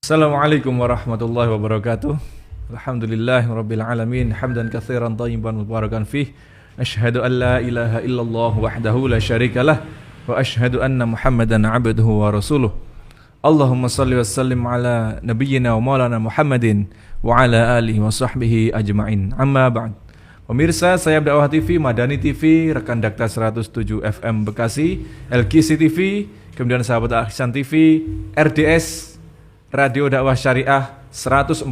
Assalamualaikum warahmatullahi wabarakatuh. Alhamdulillahirabbil alamin hamdan katsiran thayyiban mubarakan fih. Asyhadu an la ilaha illallah wahdahu la syarikalah wa asyhadu anna Muhammadan abduhu wa rasuluh. Allahumma shalli wa sallim ala nabiyyina wa maulana Muhammadin wa ala alihi wa sahbihi ajma'in. Amma ba'd. Pemirsa, saya Dakwah TV, Madani TV, rekan Dakta 107 FM Bekasi, LKC TV, kemudian sahabat Al-Ihsan TV, RDS Radio Dakwah Syariah 104,1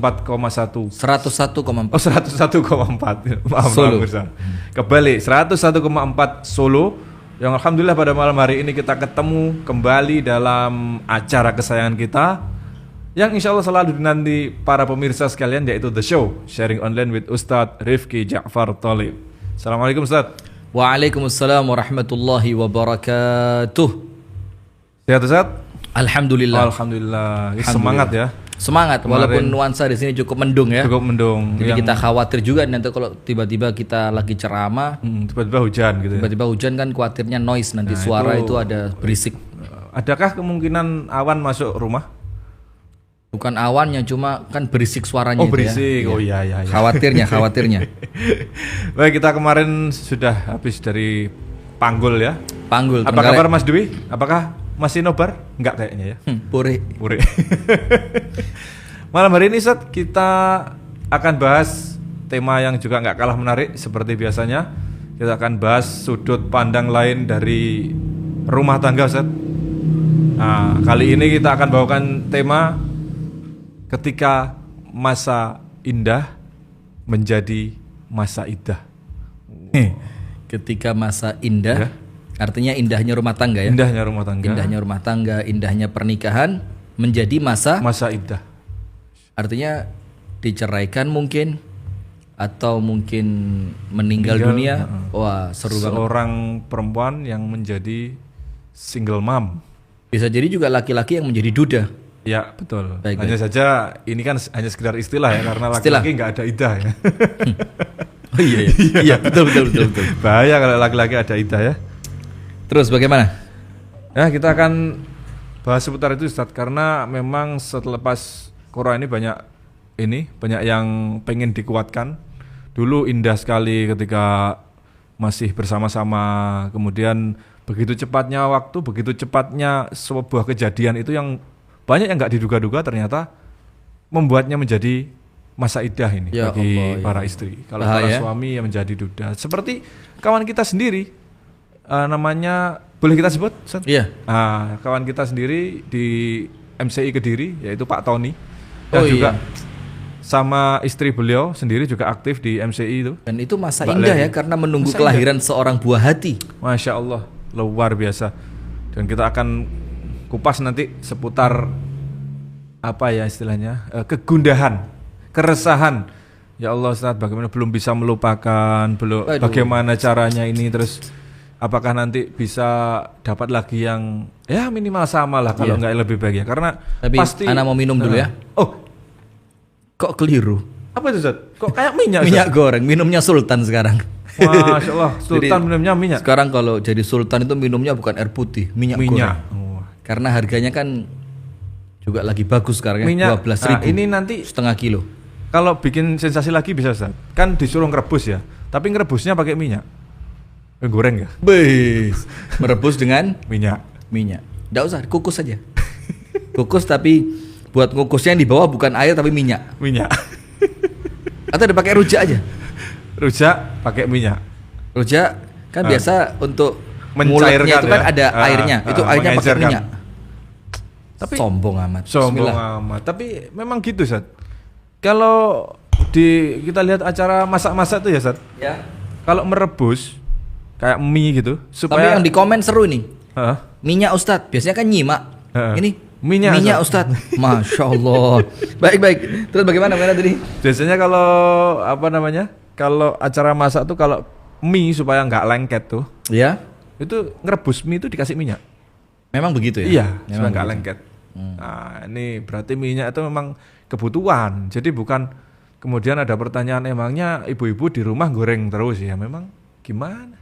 101,4 Oh 101,4 Maaf Solo. pemirsa. Kembali 101,4 Solo. Yang alhamdulillah pada malam hari ini kita ketemu kembali dalam acara kesayangan kita, yang insya Allah selalu dinanti para pemirsa sekalian, yaitu The Show Sharing Online with Ustadz Rifki Ja'far Thalib. Assalamualaikum Ustadz. Waalaikumsalam warahmatullahi wabarakatuh. Sehat Ustadz? Alhamdulillah. Alhamdulillah. Semangat ya. Semangat Kemarin walaupun nuansa di sini cukup mendung ya. Cukup mendung. Jadi kita khawatir juga nanti kalau tiba-tiba kita lagi ceramah, tiba-tiba hujan gitu ya. tiba-tiba hujan kan khawatirnya noise nanti, suara itu ada berisik. Adakah kemungkinan awan masuk rumah? Bukan awannya, cuma kan berisik suaranya Oh itu berisik. ya. Oh iya. Khawatirnya. Baik, kita kemarin sudah habis dari Panggul ya. Panggul. Apa kabar Mas Dwi? Apakah masih nobar? Enggak kayaknya ya. Puri. Malam hari ini Ustadz, kita akan bahas tema yang juga nggak kalah menarik seperti biasanya. Kita akan bahas sudut pandang lain dari rumah tangga Ustadz. Nah, kali ini kita akan bawakan tema ketika masa indah menjadi masa idah. Ketika masa indah, Ya. artinya indahnya rumah tangga ya. Indahnya rumah tangga. Indahnya rumah tangga, indahnya pernikahan menjadi masa Idah. artinya diceraikan mungkin atau mungkin meninggal dunia. Wah, seru banget. Seorang perempuan yang menjadi single mom. Bisa jadi juga laki-laki yang menjadi duda. Ya betul. Baik, Hanya saja ini kan hanya sekedar istilah ya, karena Istilah. laki-laki nggak ada idah ya. Oh iya, betul. Bahaya kalau laki-laki ada idah ya. Terus bagaimana? Ya, kita akan bahas seputar itu Ustadz, karena memang selepas Quran ini banyak yang pengen dikuatkan. Dulu indah sekali ketika masih bersama-sama, kemudian begitu cepatnya waktu, begitu cepatnya sebuah kejadian itu yang banyak yang nggak diduga-duga ternyata membuatnya menjadi masa idah ini Ya bagi Allah, ya. para istri. Kalau Bahaya. para suami yang menjadi duda, seperti kawan kita sendiri, namanya boleh kita sebut? Ustadz? Iya. Kawan kita sendiri di MCI Kediri, yaitu Pak Tony, dan Oh, juga iya. sama istri beliau sendiri juga aktif di MCI itu. Dan itu masa Mbak indah Leni. ya, karena menunggu Masa kelahiran seorang buah hati. Masya Allah, luar biasa. Dan kita akan kupas nanti seputar apa ya istilahnya, kegundahan, keresahan. Ya Allah Ustaz, bagaimana belum bisa melupakan, Aduh. bagaimana caranya ini, terus apakah nanti bisa dapat lagi yang ya minimal sama lah, kalau Iya. nggak lebih baik ya, karena Tapi pasti. Ana mau minum dulu ya. Oh, Kok keliru? apa itu Ustaz? Kok kayak minyak? Minyak goreng, minumnya Sultan sekarang. Masya Allah, Sultan Jadi, minumnya minyak. Sekarang kalau jadi Sultan itu minumnya bukan air putih, minyak goreng. Oh. Karena harganya kan juga lagi bagus sekarang ya, Minyak, 12.000. ini nanti setengah kilo. kalau bikin sensasi lagi bisa Ustaz. Kan disuruh ngerebus ya, tapi ngerebusnya pakai minyak. Goreng ya? Bes. Merebus dengan Minyak. minyak. Nggak usah, kukus saja. Kukus, tapi buat ngukusnya yang di bawah bukan air tapi minyak. Minyak. Atau dipakai rujak aja. Rujak pakai minyak. Rujak kan biasa untuk Mencairkan mulutnya itu kan ya. ada airnya. Itu airnya pakai mengencerkan. minyak. Tapi Sombong amat. sombong Bismillah. amat. Tapi memang gitu Ustaz. Kalau kita lihat acara masak-masak tuh ya Ustaz. Ya. Kalau merebus kayak mie gitu Tapi supaya yang di komen seru nih. Heeh. Minyak Ustadz, biasanya kan nyimak. Heeh. Ini Minyak, Ustadz. Masya Allah. Baik. Terus bagaimana tadi? biasanya kalau apa namanya? Kalau acara masak tuh, kalau mie supaya nggak lengket tuh, Ya. itu ngerebus mie itu dikasih minyak. Memang begitu ya? Iya, supaya Memang nggak begitu. lengket. Nah, ini berarti minyak itu memang kebutuhan. Jadi bukan kemudian ada pertanyaan, emangnya ibu-ibu di rumah goreng terus ya? Memang gimana?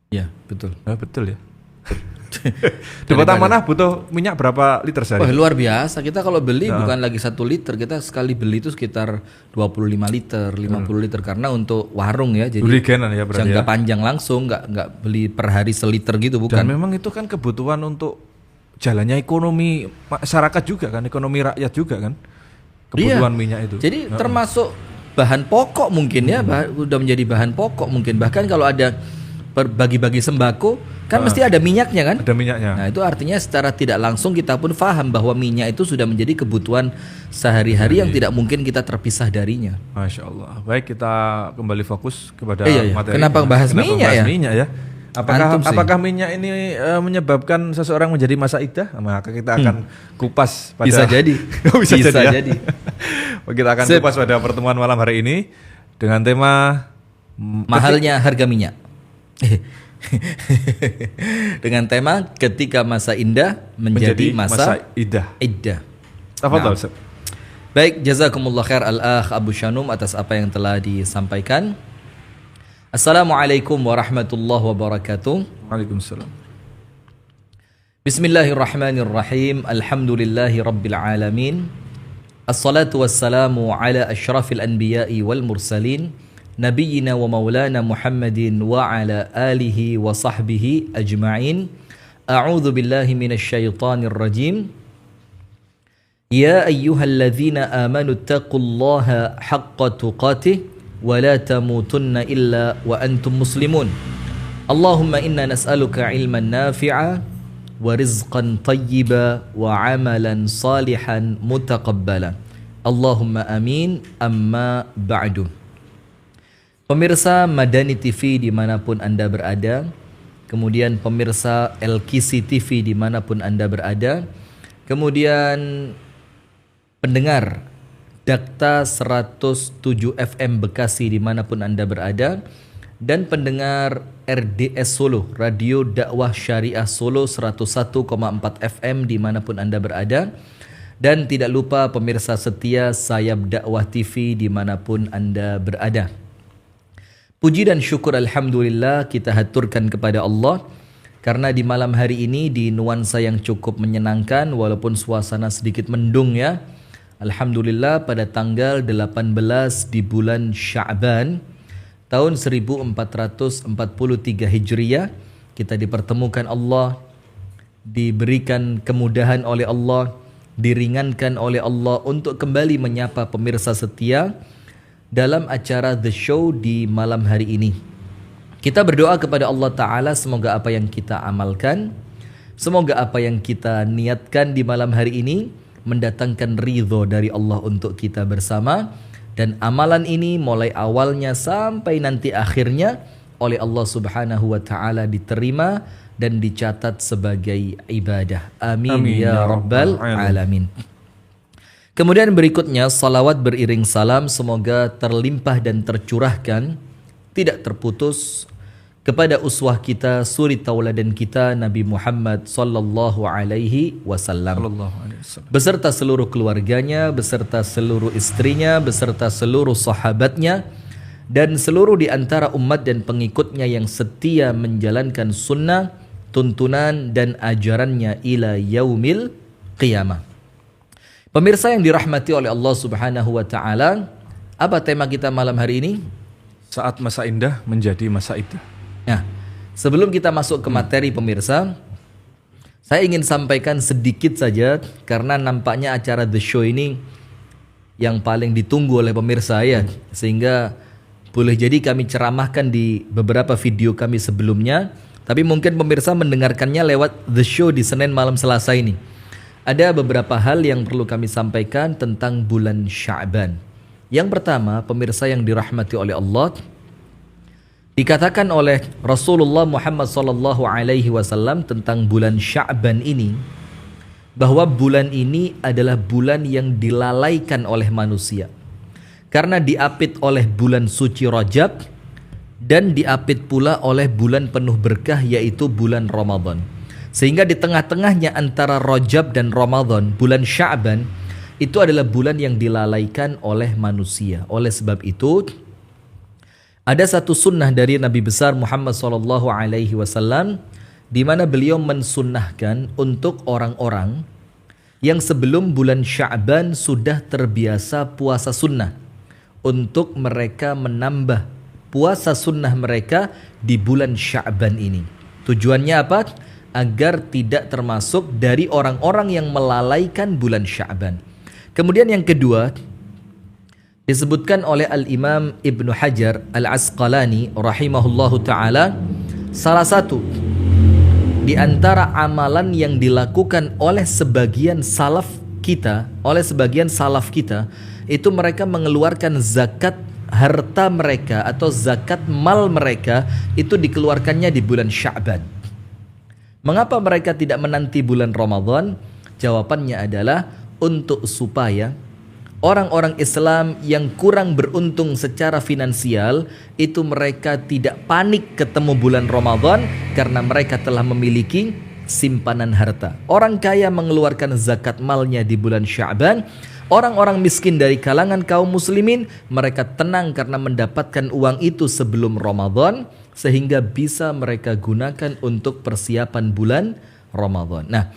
Iya, betul. Betul ya. Di Kota Manah butuh minyak berapa liter Wah, sehari? luar biasa. Kita kalau beli bukan lagi 1 liter, kita sekali beli itu sekitar 25 liter, 50 liter karena untuk warung ya. Jadi Huliganan ya berarti jangka ya. panjang langsung, nggak beli per hari seliter gitu Dan bukan. memang itu kan kebutuhan untuk jalannya ekonomi masyarakat juga kan, ekonomi rakyat juga kan. Kebutuhan minyak itu. Jadi termasuk bahan pokok mungkin ya, udah menjadi bahan pokok mungkin. Bahkan kalau ada bagi-bagi sembako kan mesti ada minyaknya kan. Ada minyaknya. Nah itu artinya secara tidak langsung kita pun paham bahwa minyak itu sudah menjadi kebutuhan sehari-hari yang tidak mungkin kita terpisah darinya. Masya Allah. Baik, kita kembali fokus kepada Iya. materi. Kenapa bahas minyak ya? Minyak ya? Antum sih. Apakah minyak ini menyebabkan seseorang menjadi masa iddah? Maka kita akan kupas pada Bisa jadi. bisa Bisa ya? jadi. Kita akan Sip. kupas pada pertemuan malam hari ini dengan tema Mahalnya harga minyak. Dengan tema ketika masa indah menjadi masa iddah. iddah. Tafadhal, Nah. Ustaz. Baik, jazakumullah khair al-akh Abu Shanum atas apa yang telah disampaikan. Assalamualaikum warahmatullahi wabarakatuh. Waalaikumsalam. Bismillahirrahmanirrahim. Alhamdulillahi rabbil alamin. Assalatu wassalamu ala asyrafil anbiya'i wal mursalin nabiyyina wa maulana Muhammadin wa ala alihi wa sahbihi ajma'in. A'udzu billahi minasyaitonir rajim. Ya ayyuhalladzina amanu taqullaha haqqa tuqatih wa la tamutunna illa wa antum muslimun. Allahumma inna nas'aluka ilman nafi'a wa rizqan tayyiba wa amalan salihan mutaqabbala. Allahumma amin, amma ba'du. Pemirsa Madani TV dimanapun Anda berada, kemudian pemirsa LKC TV dimanapun Anda berada, kemudian pendengar Dakta 107 FM Bekasi dimanapun Anda berada, dan pendengar RDS Solo, Radio Dakwah Syariah Solo 101,4 FM dimanapun Anda berada, dan tidak lupa pemirsa setia Sayap Dakwah TV dimanapun Anda berada. Puji dan syukur alhamdulillah kita haturkan kepada Allah karena di malam hari ini di nuansa yang cukup menyenangkan walaupun suasana sedikit mendung ya. Alhamdulillah pada tanggal 18 di bulan Sya'ban tahun 1443 Hijriah kita dipertemukan Allah, diberikan kemudahan oleh Allah, diringankan oleh Allah untuk kembali menyapa pemirsa setia dalam acara The Show di malam hari ini. Kita berdoa kepada Allah Ta'ala semoga apa yang kita amalkan, semoga apa yang kita niatkan di malam hari ini mendatangkan ridho dari Allah untuk kita bersama, dan amalan ini mulai awalnya sampai nanti akhirnya oleh Allah Subhanahu wa Ta'ala diterima dan dicatat sebagai ibadah. Amin, ya Rabbal Alamin. Kemudian berikutnya salawat beriring salam semoga terlimpah dan tercurahkan tidak terputus kepada uswah kita, suri tauladan kita Nabi Muhammad sallallahu alaihi wasallam beserta seluruh keluarganya, beserta seluruh istrinya, beserta seluruh sahabatnya dan seluruh di antara umat dan pengikutnya yang setia menjalankan sunnah, tuntunan dan ajarannya ila yaumil qiyamah. Pemirsa yang dirahmati oleh Allah Subhanahu wa Ta'ala, apa tema kita malam hari ini? Saat masa indah menjadi masa iddah. Nah, sebelum kita masuk ke materi pemirsa, saya ingin sampaikan sedikit saja karena nampaknya acara The Show ini yang paling ditunggu oleh pemirsa ya, sehingga boleh jadi kami ceramahkan di beberapa video kami sebelumnya, tapi mungkin pemirsa mendengarkannya lewat The Show di Senin malam Selasa ini. Ada beberapa hal yang perlu kami sampaikan tentang bulan Sya'ban. Yang pertama, pemirsa yang dirahmati oleh Allah, dikatakan oleh Rasulullah Muhammad SAW tentang bulan Sya'ban ini, bahwa bulan ini adalah bulan yang dilalaikan oleh manusia. Karena diapit oleh bulan suci Rajab dan diapit pula oleh bulan penuh berkah yaitu bulan Ramadan. Sehingga di tengah-tengahnya antara Rajab dan Ramadan, bulan Sya'ban itu adalah bulan yang dilalaikan oleh manusia. Oleh sebab itu, ada satu sunnah dari Nabi besar Muhammad SAW di mana beliau mensunnahkan untuk orang-orang yang sebelum bulan Sya'ban sudah terbiasa puasa sunnah, untuk mereka menambah puasa sunnah mereka di bulan Sya'ban ini. Tujuannya apa? Agar tidak termasuk dari orang-orang yang melalaikan bulan Sya'ban. Kemudian yang kedua, disebutkan oleh Al-Imam Ibnu Hajar Al-Asqalani rahimahullahu ta'ala, salah satu di antara amalan yang dilakukan oleh sebagian salaf kita, itu mereka mengeluarkan zakat harta mereka atau zakat mal mereka itu dikeluarkannya di bulan Sya'ban. Mengapa mereka tidak menanti bulan Ramadan? Jawabannya adalah untuk supaya orang-orang Islam yang kurang beruntung secara finansial itu mereka tidak panik ketemu bulan Ramadan karena mereka telah memiliki simpanan harta. Orang kaya mengeluarkan zakat malnya di bulan Sya'ban. Orang-orang miskin dari kalangan kaum muslimin mereka tenang karena mendapatkan uang itu sebelum Ramadan sehingga bisa mereka gunakan untuk persiapan bulan Ramadan. Nah,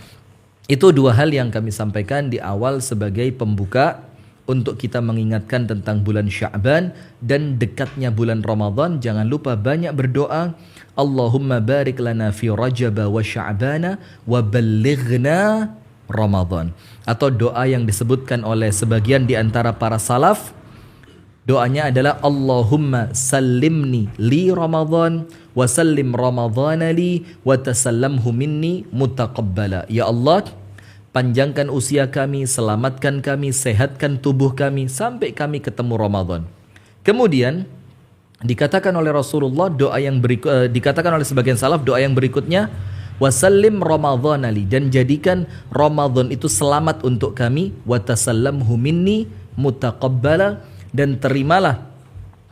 itu dua hal yang kami sampaikan di awal sebagai pembuka untuk kita mengingatkan tentang bulan Sya'ban dan dekatnya bulan Ramadan. Jangan lupa banyak berdoa. Allahumma barik lana fi Rajab wa Sya'bana wa ballighna Ramadan. Atau doa yang disebutkan oleh sebagian di antara para salaf, doanya adalah Allahumma sallimni li Ramadan wa sallim Ramadhana li wa tasallamhu minni mutaqabbala. Ya Allah, panjangkan usia kami, selamatkan kami, sehatkan tubuh kami sampai kami ketemu Ramadan. Kemudian dikatakan oleh Rasulullah dikatakan oleh sebagian salaf doa yang berikutnya, wasallim Ramadhana li, dan jadikan Ramadan itu selamat untuk kami, wa tasallamhu minni mutaqabbala, dan terimalah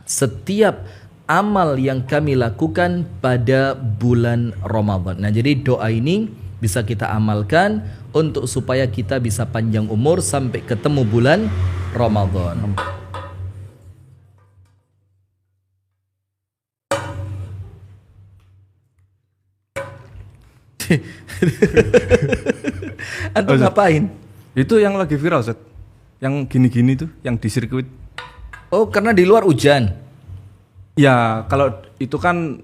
setiap amal yang kami lakukan pada bulan Ramadan. Nah, jadi doa ini bisa kita amalkan untuk supaya kita bisa panjang umur sampai ketemu bulan Ramadan. Antum ngapain? Itu yang lagi viral, Ustaz. Yang gini-gini tuh, yang di sirkuit. Oh, karena di luar hujan. Ya, kalau itu kan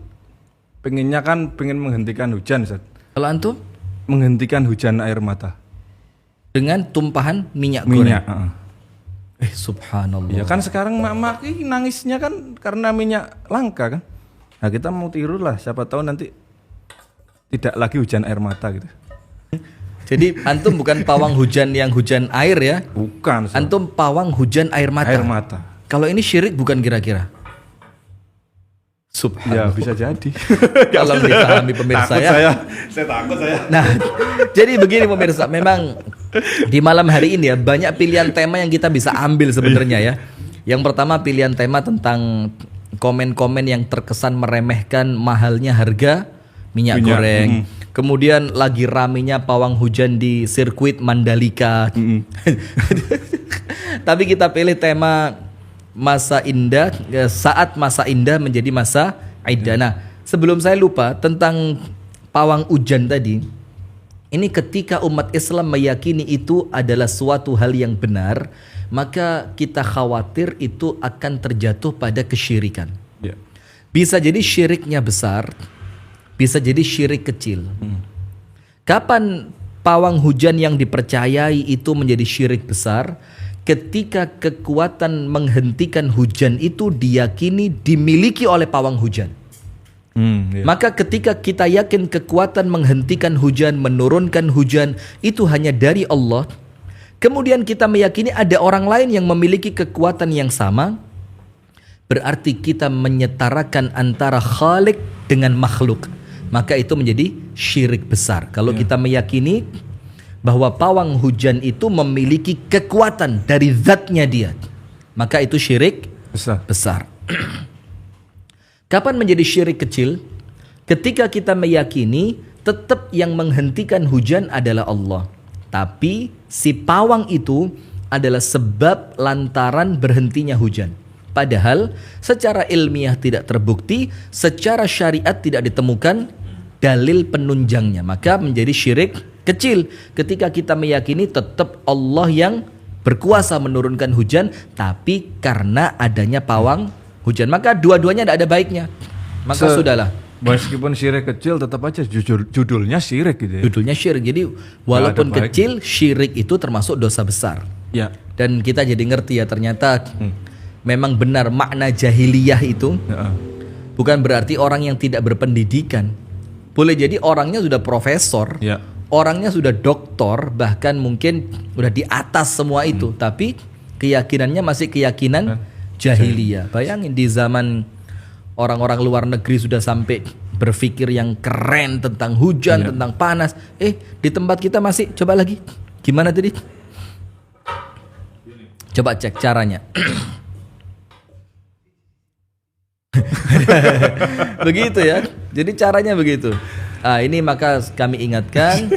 pengen menghentikan hujan, Ustaz. Kalau antum menghentikan hujan air mata dengan tumpahan minyak goreng. Subhanallah. Ya kan sekarang mak-mak ini nangisnya kan karena minyak langka kan. Nah, kita mau tiru lah, siapa tahu nanti tidak lagi hujan air mata gitu. Jadi antum bukan pawang hujan yang hujan air ya? Bukan. Antum pawang hujan air mata. Air mata. Kalau ini syirik bukan kira-kira? Ya Subhanallah. bisa jadi. Tolong dipahami pemirsa ya. Saya takut saya. Nah, jadi begini pemirsa, memang di malam hari ini ya banyak pilihan tema yang kita bisa ambil sebenarnya ya. Yang pertama pilihan tema tentang komen-komen yang terkesan meremehkan mahalnya harga minyak goreng. Kemudian lagi ramenya pawang hujan di sirkuit Mandalika. Tapi kita pilih tema masa indah, saat masa indah menjadi masa iddah. Nah, sebelum saya lupa tentang pawang hujan tadi, ini ketika umat Islam meyakini itu adalah suatu hal yang benar, maka kita khawatir itu akan terjatuh pada kesyirikan. Bisa jadi syiriknya besar, bisa jadi syirik kecil. Kapan pawang hujan yang dipercayai itu menjadi syirik besar? Ketika kekuatan menghentikan hujan itu diyakini dimiliki oleh pawang hujan. Maka ketika kita yakin kekuatan menghentikan hujan, menurunkan hujan itu hanya dari Allah, kemudian kita meyakini ada orang lain yang memiliki kekuatan yang sama, berarti kita menyetarakan antara Khalik dengan makhluk. Maka itu menjadi syirik besar. Kalau kita meyakini bahwa pawang hujan itu memiliki kekuatan dari zatnya dia, maka itu syirik besar. Kapan menjadi syirik kecil? Ketika kita meyakini tetap yang menghentikan hujan adalah Allah, tapi si pawang itu adalah sebab lantaran berhentinya hujan. Padahal secara ilmiah tidak terbukti, secara syariat tidak ditemukan dalil penunjangnya, maka menjadi syirik kecil. Ketika kita meyakini tetap Allah yang berkuasa menurunkan hujan, tapi karena adanya pawang hujan, maka dua-duanya tidak ada baiknya. Maka sudahlah. Meskipun syirik kecil tetap aja judulnya syirik gitu ya. Judulnya syirik. Jadi walaupun kecil, syirik itu termasuk dosa besar. Ya. Dan kita jadi ngerti ya ternyata memang benar makna jahiliyah itu bukan berarti orang yang tidak berpendidikan. Boleh jadi orangnya sudah profesor, orangnya sudah doktor, bahkan mungkin sudah di atas semua itu, tapi keyakinannya masih keyakinan jahiliyah. Bayangin di zaman orang-orang luar negeri sudah sampai berpikir yang keren tentang hujan, tentang panas. Di tempat kita masih, coba lagi. Gimana tadi? Coba cek caranya. Begitu ya. Jadi caranya begitu. Ini maka kami ingatkan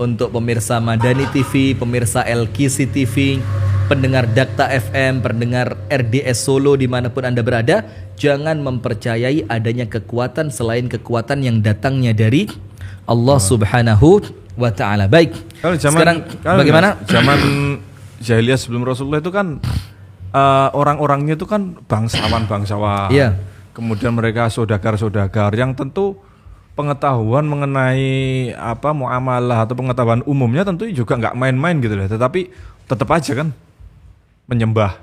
untuk pemirsa Madani TV, pemirsa LKC TV, pendengar Dakta FM, pendengar RDS Solo dimanapun Anda berada, jangan mempercayai adanya kekuatan selain kekuatan yang datangnya dari Allah Subhanahu wa Ta'ala. Baik. Sekarang bagaimana? Zaman jahiliyah sebelum Rasulullah itu kan orang-orangnya itu kan bangsawan. Iya. Kemudian mereka saudagar yang tentu pengetahuan mengenai muamalah atau pengetahuan umumnya tentu juga nggak main-main gitu lah. Tetapi tetap aja kan menyembah.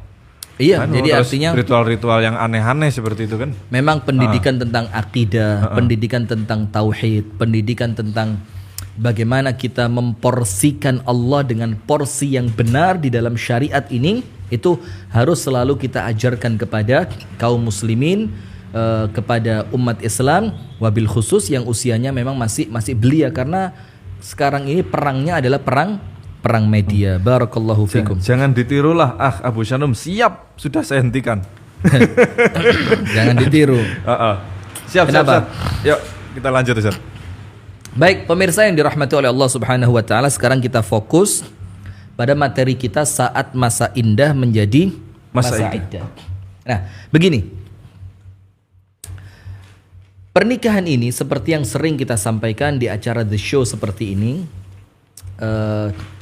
Iya, jadi artinya ritual-ritual yang aneh-aneh seperti itu kan. Memang pendidikan tentang akidah, pendidikan tentang tauhid, pendidikan tentang bagaimana kita memporsikan Allah dengan porsi yang benar di dalam syariat ini, itu harus selalu kita ajarkan kepada kaum muslimin, kepada umat Islam, wabil khusus yang usianya memang masih belia, karena sekarang ini perangnya adalah perang media. Barakallahu fikum. Jangan ditirulah Abu Shanum, siap sudah saya hentikan. Jangan ditiru. Siap. Yuk kita lanjut Ustaz. Baik, pemirsa yang dirahmati oleh Allah Subhanahu wa Ta'ala, sekarang kita fokus pada materi kita saat masa indah menjadi masa iddah. Nah, begini. Pernikahan ini seperti yang sering kita sampaikan di acara The Show seperti ini,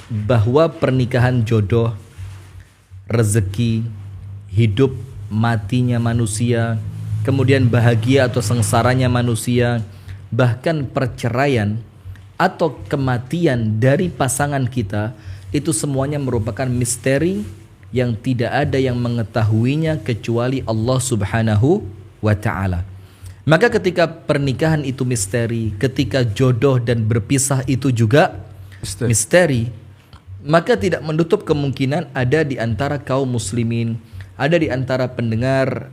bahwa pernikahan jodoh, rezeki, hidup matinya manusia, kemudian bahagia atau sengsaranya manusia, bahkan perceraian atau kematian dari pasangan kita, itu semuanya merupakan misteri yang tidak ada yang mengetahuinya kecuali Allah Subhanahu wa Ta'ala. Maka ketika pernikahan itu misteri, ketika jodoh dan berpisah itu juga misteri, maka tidak menutup kemungkinan ada di antara kaum muslimin, ada di antara pendengar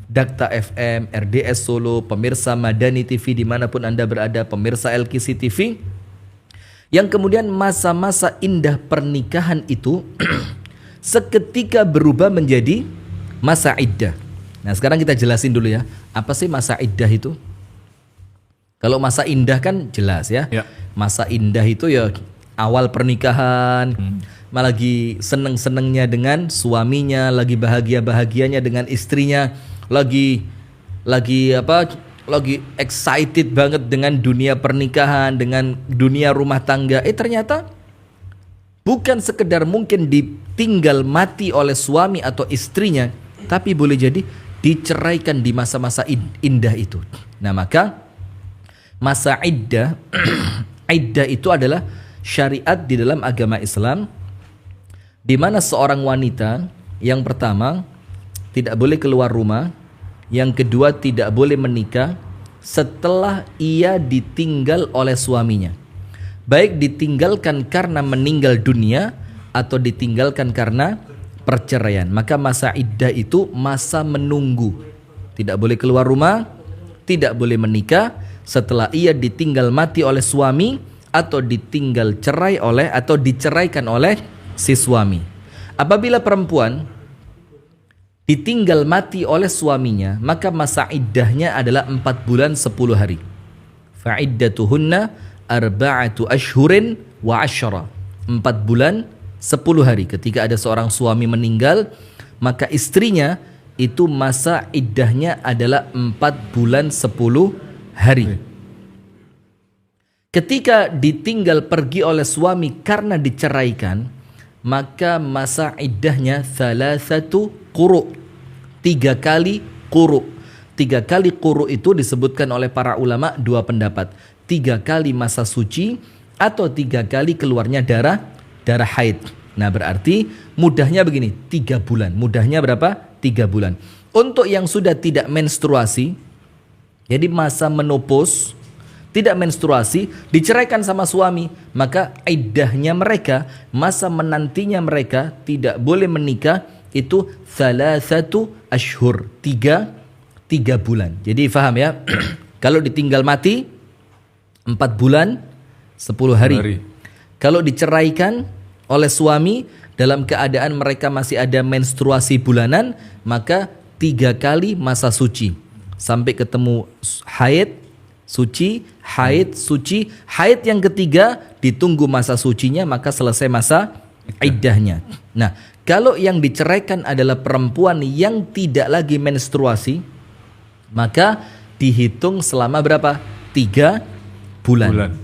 Dakta FM, RDS Solo, pemirsa Madani TV dimanapun Anda berada, pemirsa LKC TV, yang kemudian masa-masa indah pernikahan itu seketika berubah menjadi masa iddah. Nah, sekarang kita jelasin dulu ya, apa sih masa iddah itu? Kalau masa indah kan jelas ya. Masa indah itu ya awal pernikahan, lagi seneng-senengnya dengan suaminya, lagi bahagia-bahagianya dengan istrinya, lagi excited banget dengan dunia pernikahan, dengan dunia rumah tangga. Ternyata bukan sekedar mungkin ditinggal mati oleh suami atau istrinya, tapi boleh jadi diceraikan di masa-masa indah itu. Nah, maka masa iddah iddah itu adalah syariat di dalam agama Islam, di mana seorang wanita yang pertama tidak boleh keluar rumah, yang kedua tidak boleh menikah setelah ia ditinggal oleh suaminya, baik ditinggalkan karena meninggal dunia atau ditinggalkan karena perceraian. Maka masa iddah itu masa menunggu, tidak boleh keluar rumah, tidak boleh menikah setelah ia ditinggal mati oleh suami atau ditinggal cerai oleh atau diceraikan oleh si suami. Apabila perempuan ditinggal mati oleh suaminya, maka masa iddahnya adalah 4 bulan 10 hari. Fa'iddatuhunna arba'atu ashhurin wa 'ashra. 4 bulan 10 hari. Ketika ada seorang suami meninggal, maka istrinya itu masa iddahnya adalah 4 bulan 10 hari. Ketika ditinggal pergi oleh suami karena diceraikan, maka masa iddahnya thalathatu quru, 3 kali quru. 3 kali quru itu disebutkan oleh para ulama 2 pendapat. 3 kali masa suci atau 3 kali keluarnya darah haid. Nah berarti mudahnya begini, 3 bulan. Mudahnya berapa? 3 bulan. Untuk yang sudah tidak menstruasi, jadi masa menopause, tidak menstruasi, diceraikan sama suami, maka iddahnya mereka, masa menantinya mereka tidak boleh menikah itu thalathatu ashhur, 3 bulan. Jadi faham ya? Kalau ditinggal mati 4 bulan 10 hari. Kalau diceraikan oleh suami dalam keadaan mereka masih ada menstruasi bulanan, maka 3 kali masa suci sampai ketemu haid, suci, haid, suci, haid yang ketiga ditunggu masa sucinya, maka selesai masa iddahnya. Nah, kalau yang diceraikan adalah perempuan yang tidak lagi menstruasi, maka dihitung selama berapa? 3 bulan.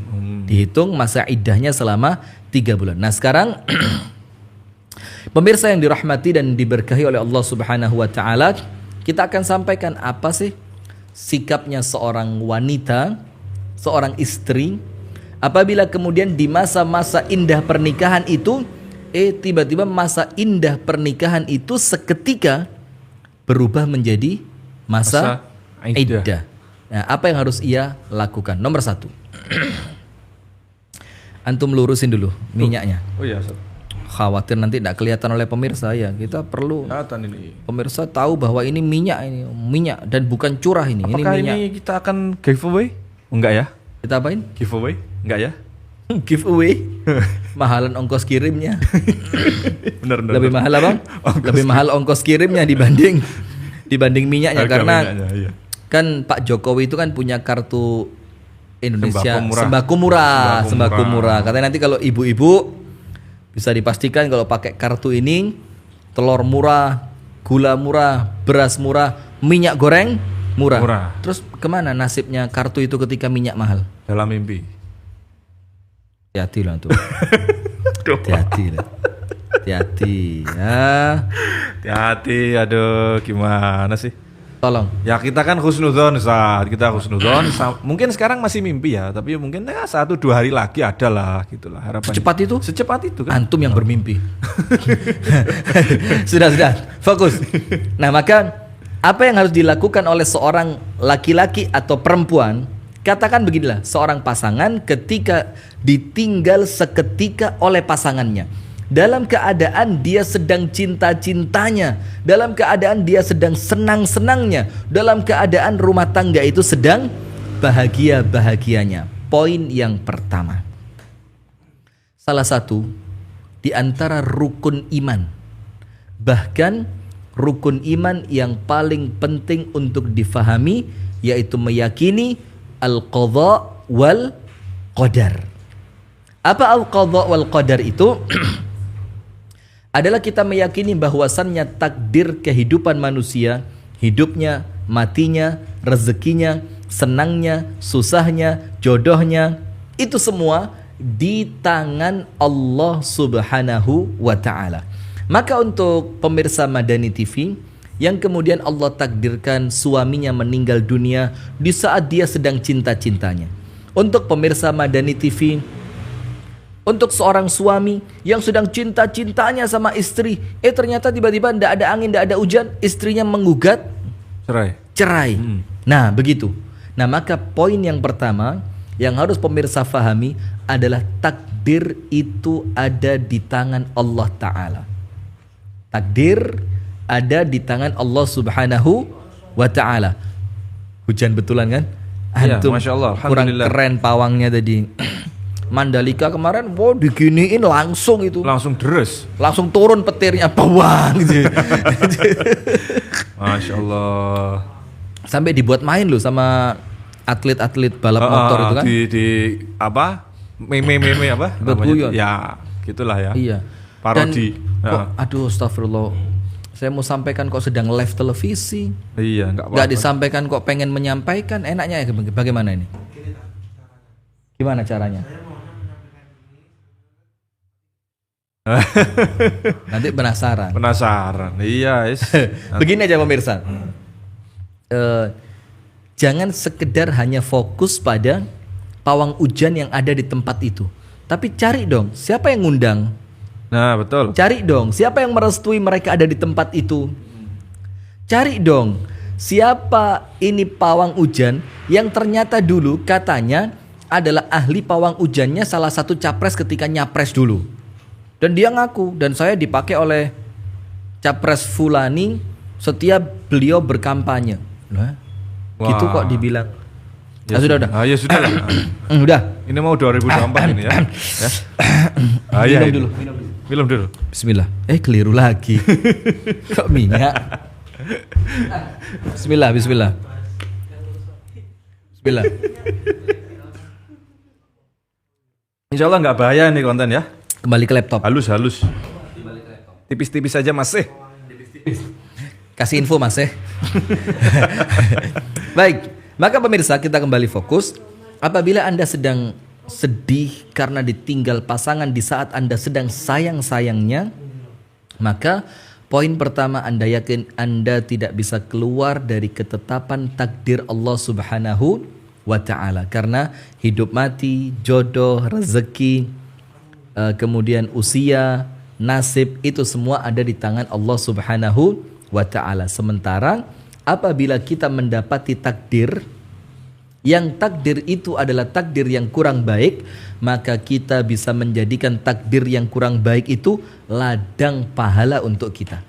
Dihitung masa iddahnya selama 3 bulan. Nah sekarang pemirsa yang dirahmati dan diberkahi oleh Allah Subhanahu wa taala, kita akan sampaikan apa sih sikapnya seorang wanita, seorang istri apabila kemudian di masa-masa indah pernikahan itu tiba-tiba masa indah pernikahan itu seketika berubah menjadi masa iddah. Nah, apa yang harus ia lakukan? Nomor 1, antum lurusin dulu minyaknya. Oh iya, Khawatir nanti tidak kelihatan oleh pemirsa ya. Kita perlu pemirsa tahu bahwa ini minyak dan bukan curah ini. Apakah ini minyak. Ini kita akan giveaway? Enggak ya? Kita apain? Giveaway? Enggak ya? Giveaway? Mahalan ongkos kirimnya. Bener. Lebih mahal apa? Lebih mahal ongkos kirimnya dibanding minyaknya. Harga karena minyaknya, iya. Kan Pak Jokowi itu kan punya kartu Indonesia sembako murah. Katanya nanti kalau ibu-ibu bisa dipastikan kalau pakai kartu ini telur murah, gula murah, beras murah, minyak goreng murah. Terus kemana nasibnya kartu itu ketika minyak mahal? Dalam mimpi. Hati-hati lah tuh. Hati-hati lah. Hati-hati ya. Hati-hati, aduh gimana sih? Tolong. Ya kita kan husnudzon saat kita husnudzon. Mungkin sekarang masih mimpi ya, tapi mungkin 1-2 hari lagi ada lah, gitulah harapannya. Secepat itu kan. Antum yang bermimpi. sudah, fokus. Nah maka apa yang harus dilakukan oleh seorang laki-laki atau perempuan? Katakan beginilah, seorang pasangan ketika ditinggal seketika oleh pasangannya, dalam keadaan dia sedang cinta-cintanya, dalam keadaan dia sedang senang-senangnya, dalam keadaan rumah tangga itu sedang bahagia-bahagianya. Poin yang pertama, salah satu di antara rukun iman, bahkan rukun iman yang paling penting untuk difahami, yaitu meyakini al-qadha wal qadar. Apa al-qadha wal qadar itu? Adalah kita meyakini bahwasannya takdir kehidupan manusia, hidupnya, matinya, rezekinya, senangnya, susahnya, jodohnya, itu semua di tangan Allah Subhanahu wa ta'ala. Maka untuk pemirsa Madani TV yang kemudian Allah takdirkan suaminya meninggal dunia di saat dia sedang cinta-cintanya, untuk pemirsa Madani TV, untuk seorang suami yang sedang cinta-cintanya sama istri, ternyata tiba-tiba tidak ada angin, tidak ada hujan, istrinya menggugat cerai. Nah begitu. Nah maka poin yang pertama yang harus pemirsa fahami adalah takdir itu ada di tangan Allah Ta'ala. Takdir ada di tangan Allah Subhanahu wa Ta'ala. Hujan betulan kan? Antum, Masya Allah, kurang keren pawangnya tadi. Mandalika kemarin, diginiin langsung itu. Langsung deres. Langsung turun petirnya, bawang gitu. Masya Allah. Sampai dibuat main loh sama atlet-atlet balap motor itu kan. Di apa? Meme apa? Beguyon. Ya, gitulah ya. Iya. Parodi. Aduh, astagfirullah. Saya mau sampaikan kok sedang live televisi. Iya, enggak apa-apa. Enggak disampaikan kok pengen menyampaikan. Enaknya ya bagaimana ini? Gimana caranya? Nanti penasaran. Penasaran. Iya, Begini aja pemirsa. Jangan sekedar hanya fokus pada pawang hujan yang ada di tempat itu. Tapi cari dong, siapa yang ngundang? Nah, betul. Cari dong, siapa yang merestui mereka ada di tempat itu? Cari dong, siapa ini pawang hujan yang ternyata dulu katanya adalah ahli pawang hujannya salah satu capres ketika nyapres dulu. Dan dia ngaku, dan saya dipakai oleh capres Fulani setiap beliau berkampanye. Nah, gitu kok dibilang. Ya, sudah. Ya sudah lah. Udah. Ini mau 2024 ini ya. Minum dulu. Bismillah. Keliru lagi. Kok minyak? Bismillah. Insya Allah nggak bahaya nih konten ya. Kembali ke laptop. Halus. Tipis-tipis aja Mas. Kasih info Mas. Baik, maka pemirsa kita kembali fokus. Apabila Anda sedang sedih karena ditinggal pasangan di saat Anda sedang sayang-sayangnya, maka poin pertama Anda yakin Anda tidak bisa keluar dari ketetapan takdir Allah Subhanahu wa ta'ala. Karena hidup mati, jodoh, rezeki, kemudian usia, nasib, itu semua ada di tangan Allah Subhanahu wa ta'ala. Sementara apabila kita mendapati takdir, yang takdir itu adalah takdir yang kurang baik, maka kita bisa menjadikan takdir yang kurang baik itu ladang pahala untuk kita.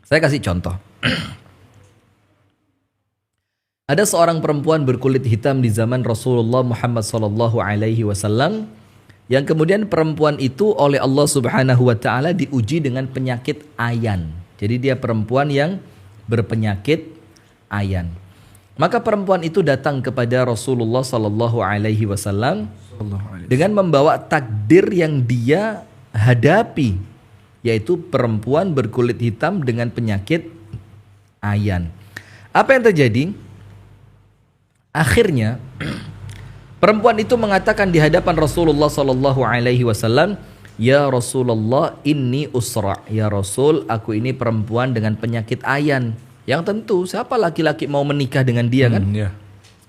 Saya kasih contoh. Ada seorang perempuan berkulit hitam di zaman Rasulullah Muhammad SAW, yang kemudian perempuan itu oleh Allah Subhanahu wa ta'ala diuji dengan penyakit ayan. Jadi dia perempuan yang berpenyakit ayan. Maka perempuan itu datang kepada Rasulullah sallallahu alaihi wasallam dengan membawa takdir yang dia hadapi, yaitu perempuan berkulit hitam dengan penyakit ayan. Apa yang terjadi? Akhirnya perempuan itu mengatakan di hadapan Rasulullah sallallahu alaihi wasallam, "Ya Rasulullah, inni usra." Ya Rasul, aku ini perempuan dengan penyakit ayan. Yang tentu siapa laki-laki mau menikah dengan dia kan? Ya.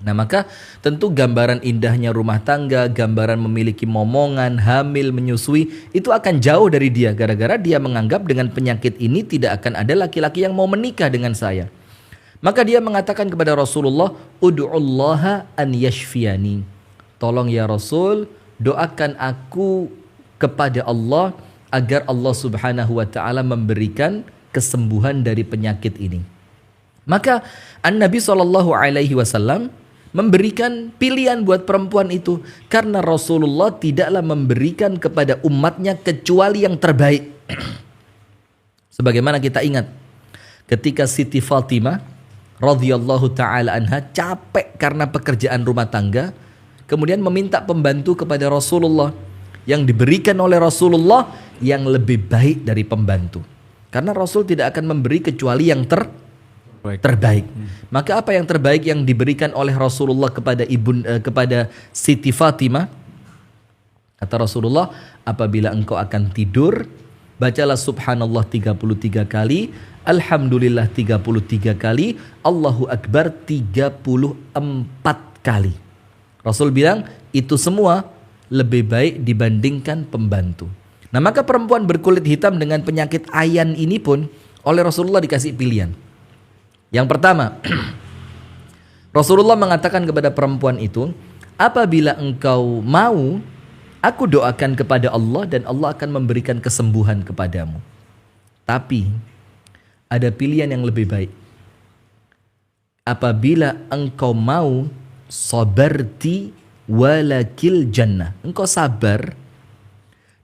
Nah, maka tentu gambaran indahnya rumah tangga, gambaran memiliki momongan, hamil, menyusui, itu akan jauh dari dia. Gara-gara dia menganggap dengan penyakit ini tidak akan ada laki-laki yang mau menikah dengan saya. Maka dia mengatakan kepada Rasulullah, "Ud'ullaha an yashfiyani." Tolong ya Rasul, doakan aku kepada Allah agar Allah Subhanahu wa ta'ala memberikan kesembuhan dari penyakit ini. Maka An-Nabi SAW memberikan pilihan buat perempuan itu, karena Rasulullah tidaklah memberikan kepada umatnya kecuali yang terbaik. Sebagaimana kita ingat ketika Siti Fatimah radhiyallahu taala anha capek karena pekerjaan rumah tangga, kemudian meminta pembantu kepada Rasulullah, yang diberikan oleh Rasulullah yang lebih baik dari pembantu. Karena Rasul tidak akan memberi kecuali yang terbaik. Maka apa yang terbaik yang diberikan oleh Rasulullah kepada Siti Fatimah? Kata Rasulullah, apabila engkau akan tidur, bacalah subhanallah 33 kali, alhamdulillah 33 kali, Allahu Akbar 34 kali. Rasul bilang itu semua lebih baik dibandingkan pembantu. Nah, maka perempuan berkulit hitam dengan penyakit ayan ini pun oleh Rasulullah dikasih pilihan. Yang pertama, Rasulullah mengatakan kepada perempuan itu, apabila engkau mau, aku doakan kepada Allah dan Allah akan memberikan kesembuhan kepadamu. Tapi ada pilihan yang lebih baik. Apabila engkau mau, sabarti walakil jannah. Engkau sabar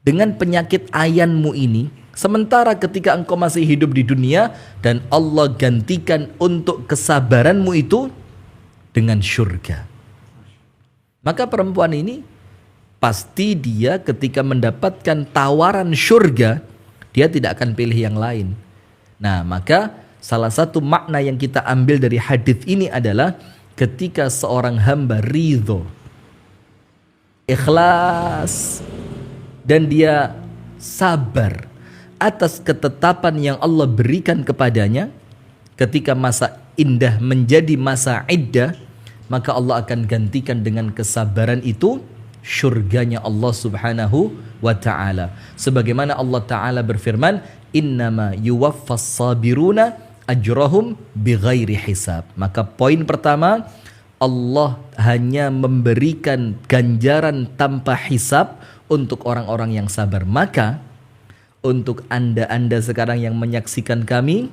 dengan penyakit ayanmu ini, sementara ketika engkau masih hidup di dunia, dan Allah gantikan untuk kesabaranmu itu dengan syurga. Maka perempuan ini pasti dia ketika mendapatkan tawaran syurga, dia tidak akan pilih yang lain. Nah, maka salah satu makna yang kita ambil dari hadis ini adalah ketika seorang hamba ridho ikhlas, dan dia sabar atas ketetapan yang Allah berikan kepadanya. Ketika masa indah menjadi masa iddah, maka Allah akan gantikan dengan kesabaran itu syurganya Allah subhanahu wa ta'ala. Sebagaimana Allah ta'ala berfirman, innama yuwaffas sabiruna ajrahum bighairi hisab. Maka poin pertama, Allah hanya memberikan ganjaran tanpa hisab untuk orang-orang yang sabar. Maka untuk anda-anda sekarang yang menyaksikan kami,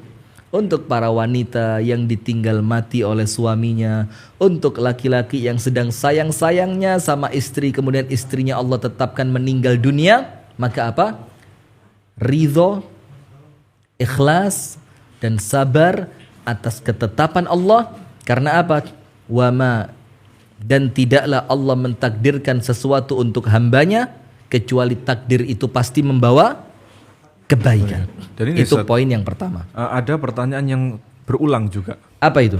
untuk para wanita yang ditinggal mati oleh suaminya, untuk laki-laki yang sedang sayang-sayangnya sama istri, kemudian istrinya Allah tetapkan meninggal dunia, maka apa? Ridho, ikhlas, dan sabar atas ketetapan Allah. Karena apa? Wama, dan tidaklah Allah mentakdirkan sesuatu untuk hambanya kecuali takdir itu pasti membawa kebaikan. Jadi itu poin yang pertama. Ada pertanyaan yang berulang juga. Apa itu?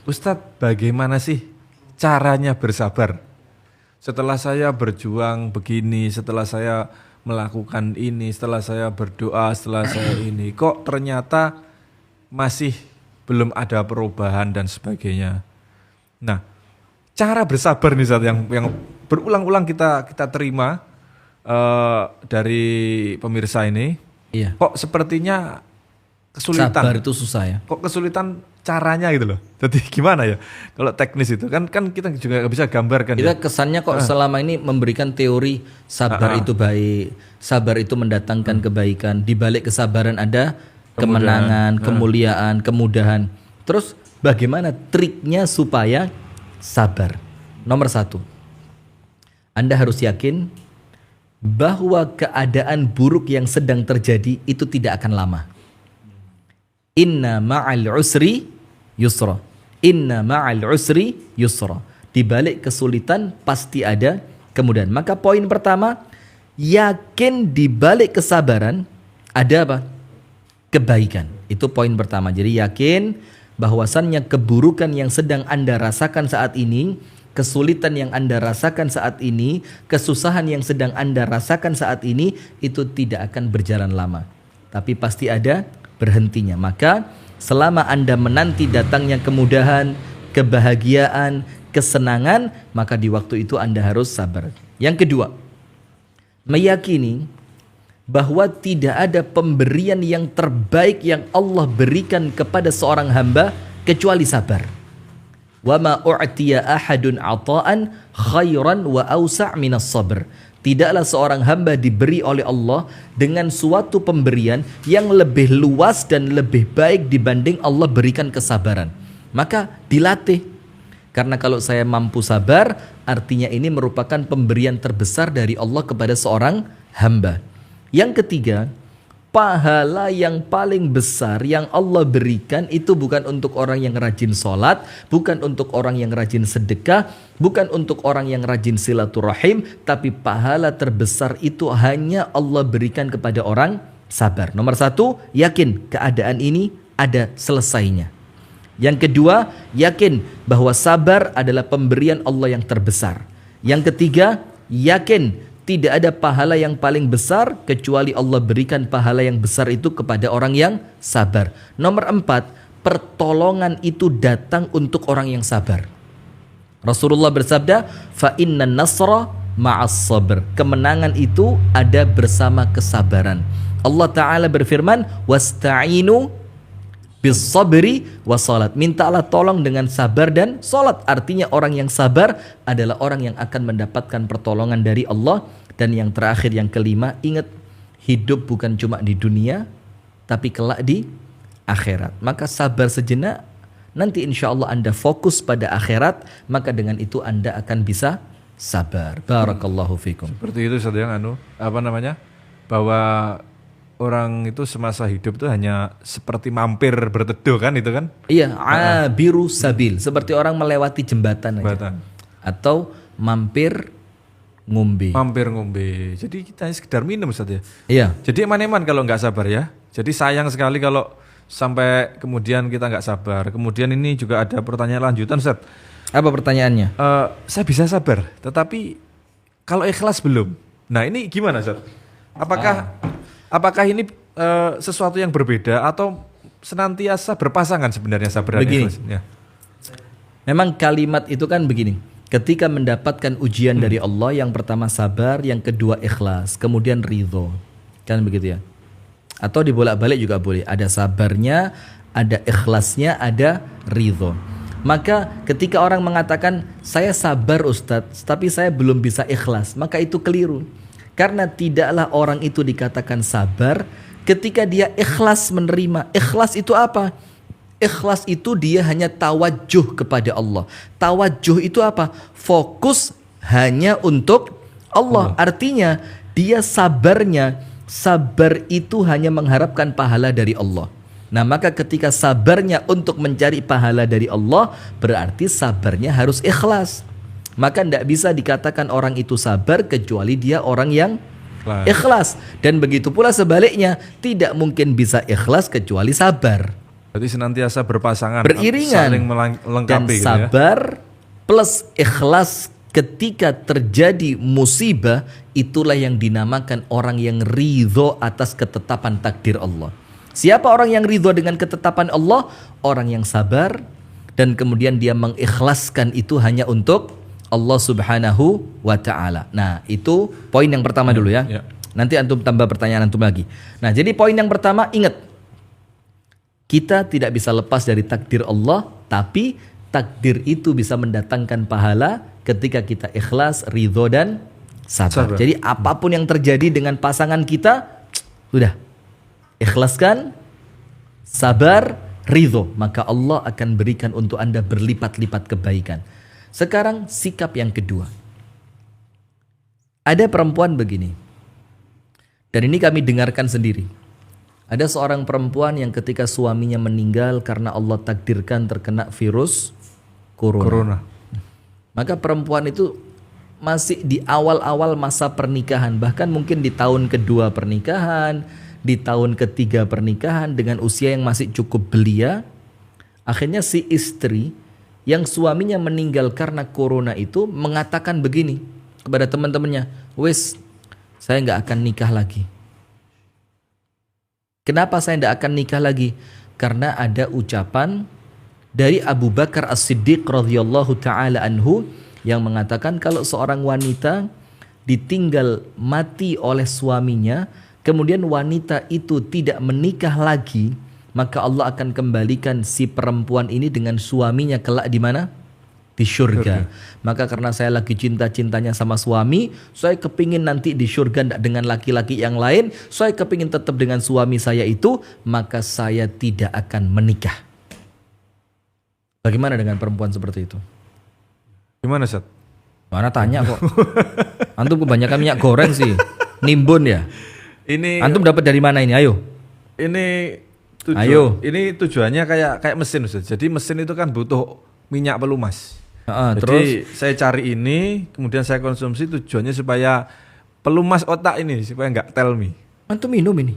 Ustadz, bagaimana sih caranya bersabar? Setelah saya berjuang begini, setelah saya melakukan ini, setelah saya berdoa, setelah saya ini, kok ternyata masih belum ada perubahan dan sebagainya. Nah, cara bersabar nih Ustadz yang berulang-ulang kita terima dari pemirsa ini. Iya. Kok sepertinya kesulitan. Sabar itu susah ya. Kok kesulitan caranya gitu loh. Jadi gimana ya? Kalau teknis itu kan kita juga gak bisa gambarkan. Kita Ya. kesannya kok selama ini memberikan teori sabar itu baik, sabar itu mendatangkan kebaikan. Di balik kesabaran ada kemenangan, kemuliaan, kemudahan. Terus bagaimana triknya supaya sabar? Nomor 1, Anda harus yakin bahwa keadaan buruk yang sedang terjadi itu tidak akan lama. Inna ma'al usri yusra. Inna ma'al usri yusra. Di balik kesulitan pasti ada kemudahan. Maka poin pertama, yakin di balik kesabaran ada apa? Kebaikan. Itu poin pertama. Jadi yakin bahwasannya keburukan yang sedang Anda rasakan saat ini, kesulitan yang Anda rasakan saat ini, kesusahan yang sedang Anda rasakan saat ini, itu tidak akan berjalan lama. Tapi pasti ada berhentinya. Maka selama Anda menanti datangnya kemudahan, kebahagiaan, kesenangan, maka di waktu itu Anda harus sabar. Yang kedua, meyakini bahwa tidak ada pemberian yang terbaik yang Allah berikan kepada seorang hamba kecuali sabar. Wa ma u'tiya ahadun 'ata'an khairan wa awsa' minas sabr. Tidaklah seorang hamba diberi oleh Allah dengan suatu pemberian yang lebih luas dan lebih baik dibanding Allah berikan kesabaran. Maka dilatih. Karena kalau saya mampu sabar, artinya ini merupakan pemberian terbesar dari Allah kepada seorang hamba. Yang ketiga, pahala yang paling besar yang Allah berikan itu bukan untuk orang yang rajin sholat, bukan untuk orang yang rajin sedekah, bukan untuk orang yang rajin silaturahim, tapi pahala terbesar itu hanya Allah berikan kepada orang sabar. Nomor 1, yakin keadaan ini ada selesainya. Yang kedua, yakin bahwa sabar adalah pemberian Allah yang terbesar. Yang ketiga, yakin tidak ada pahala yang paling besar kecuali Allah berikan pahala yang besar itu kepada orang yang sabar. Nomor 4, pertolongan itu datang untuk orang yang sabar. Rasulullah bersabda, fa innan nasra ma'as sabr. Kemenangan itu ada bersama kesabaran. Allah Ta'ala berfirman, wasta'inu bis sabri wassalat. Mintalah tolong dengan sabar dan salat. Artinya orang yang sabar adalah orang yang akan mendapatkan pertolongan dari Allah. Dan yang terakhir, yang kelima, ingat, hidup bukan cuma di dunia, tapi kelak di akhirat. Maka sabar sejenak, nanti insya Allah Anda fokus pada akhirat, maka dengan itu Anda akan bisa sabar. Barakallahu fikum. Seperti itu Ustaz, yang bahwa orang itu semasa hidup itu hanya seperti mampir berteduh kan, itu kan? Iya, abiru sabil, seperti orang melewati jembatan aja. Atau mampir ngombe. Mampir ngombe. Jadi kita sekedar minum Ustaz ya. Iya. Jadi eman-eman kalau nggak sabar ya. Jadi sayang sekali kalau sampai kemudian kita nggak sabar. Kemudian ini juga ada pertanyaan lanjutan Ustaz. Apa pertanyaannya? Saya bisa sabar, tetapi kalau ikhlas belum. Nah ini gimana Ustaz? Apakah ini sesuatu yang berbeda atau senantiasa berpasangan sebenarnya sabar dan Begini. ikhlas? Ya. Memang kalimat itu kan begini. Ketika mendapatkan ujian dari Allah, yang pertama sabar, yang kedua ikhlas, kemudian ridho. Kan begitu ya. Atau dibolak-balik juga boleh. Ada sabarnya, ada ikhlasnya, ada ridho. Maka ketika orang mengatakan, saya sabar Ustadz, tapi saya belum bisa ikhlas, maka itu keliru. Karena tidaklah orang itu dikatakan sabar ketika dia ikhlas menerima. Ikhlas itu apa? Ikhlas itu dia hanya tawajuh kepada Allah. Tawajuh itu apa? Fokus hanya untuk Allah. Artinya dia sabarnya, sabar itu hanya mengharapkan pahala dari Allah. Nah maka ketika sabarnya untuk mencari pahala dari Allah, berarti sabarnya harus ikhlas. Maka tidak bisa dikatakan orang itu sabar kecuali dia orang yang ikhlas. Dan begitu pula sebaliknya, tidak mungkin bisa ikhlas kecuali sabar. Berarti senantiasa berpasangan, beriringan, saling melengkapi. Dan sabar plus ikhlas ketika terjadi musibah, itulah yang dinamakan orang yang ridho atas ketetapan takdir Allah. Siapa orang yang ridho dengan ketetapan Allah? Orang yang sabar dan kemudian dia mengikhlaskan itu hanya untuk Allah Subhanahu wa ta'ala. Nah itu poin yang pertama dulu ya. Nanti antum tambah pertanyaan antum lagi. Nah jadi poin yang pertama, ingat, kita tidak bisa lepas dari takdir Allah, tapi takdir itu bisa mendatangkan pahala ketika kita ikhlas, ridho dan sabar. Jadi apapun yang terjadi dengan pasangan kita, sudah ikhlaskan, sabar, ridho, maka Allah akan berikan untuk Anda berlipat-lipat kebaikan. Sekarang sikap yang kedua. Ada perempuan begini, dan ini kami dengarkan sendiri. Ada seorang perempuan yang ketika suaminya meninggal karena Allah takdirkan terkena virus corona. Maka perempuan itu masih di awal-awal masa pernikahan, bahkan mungkin di tahun kedua pernikahan, di tahun ketiga pernikahan, dengan usia yang masih cukup belia. Akhirnya si istri yang suaminya meninggal karena corona itu mengatakan begini kepada teman-temannya, wes saya nggak akan nikah lagi. Kenapa saya tidak akan nikah lagi? Karena ada ucapan dari Abu Bakar As-Siddiq radhiyallahu taala anhu yang mengatakan kalau seorang wanita ditinggal mati oleh suaminya, kemudian wanita itu tidak menikah lagi, maka Allah akan kembalikan si perempuan ini dengan suaminya kelak di mana? Di surga. Maka karena saya lagi cinta-cintanya sama suami, saya kepingin nanti di surga dengan laki-laki yang lain, saya kepingin tetap dengan suami saya itu, maka saya tidak akan menikah. Bagaimana dengan perempuan seperti itu? Gimana Ustaz? Mana tanya kok. Antum kebanyakan minyak goreng sih. Nimbun ya? Antum dapat dari mana ini? Ayo. Ini tujuannya kayak mesin Ustaz. Jadi mesin itu kan butuh minyak pelumas. Jadi terus saya cari ini, kemudian saya konsumsi, tujuannya supaya pelumas otak ini supaya nggak tell me. Antum minum ini.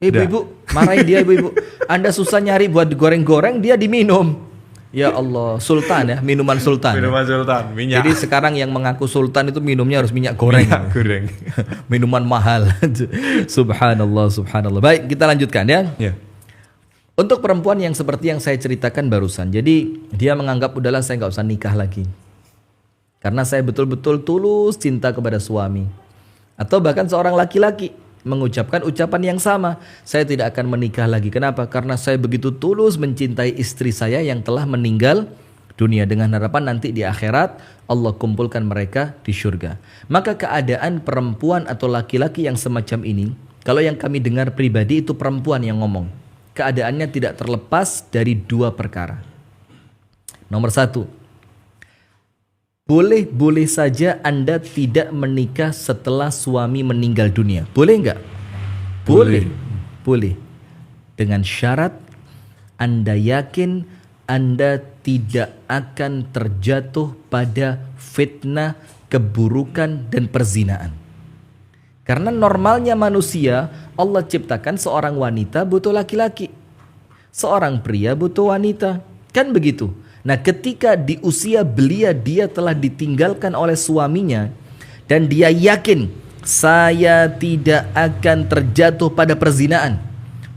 Ibu-ibu, marahin dia ibu-ibu. Anda susah nyari buat digoreng-goreng, dia diminum. Ya Allah, sultan ya, minuman sultan. Minuman sultan, minyak. Jadi sekarang yang mengaku sultan itu minumnya harus minyak goreng. Minyak goreng. Minuman mahal. Subhanallah, subhanallah. Baik, kita lanjutkan ya. Untuk perempuan yang seperti yang saya ceritakan barusan, jadi dia menganggap udahlah saya nggak usah nikah lagi, karena saya betul-betul tulus cinta kepada suami. Atau bahkan seorang laki-laki mengucapkan ucapan yang sama, saya tidak akan menikah lagi. Kenapa? Karena saya begitu tulus mencintai istri saya yang telah meninggal dunia, dengan harapan nanti di akhirat Allah kumpulkan mereka di surga. Maka keadaan perempuan atau laki-laki yang semacam ini, kalau yang kami dengar pribadi itu perempuan yang ngomong, keadaannya tidak terlepas dari dua perkara. Nomor satu, boleh saja Anda tidak menikah setelah suami meninggal dunia. Boleh nggak? Boleh. Dengan syarat Anda yakin Anda tidak akan terjatuh pada fitnah, keburukan, dan perzinaan. Karena normalnya manusia, Allah ciptakan seorang wanita butuh laki-laki, seorang pria butuh wanita. Kan begitu. Nah ketika di usia belia dia telah ditinggalkan oleh suaminya, dan dia yakin saya tidak akan terjatuh pada perzinaan,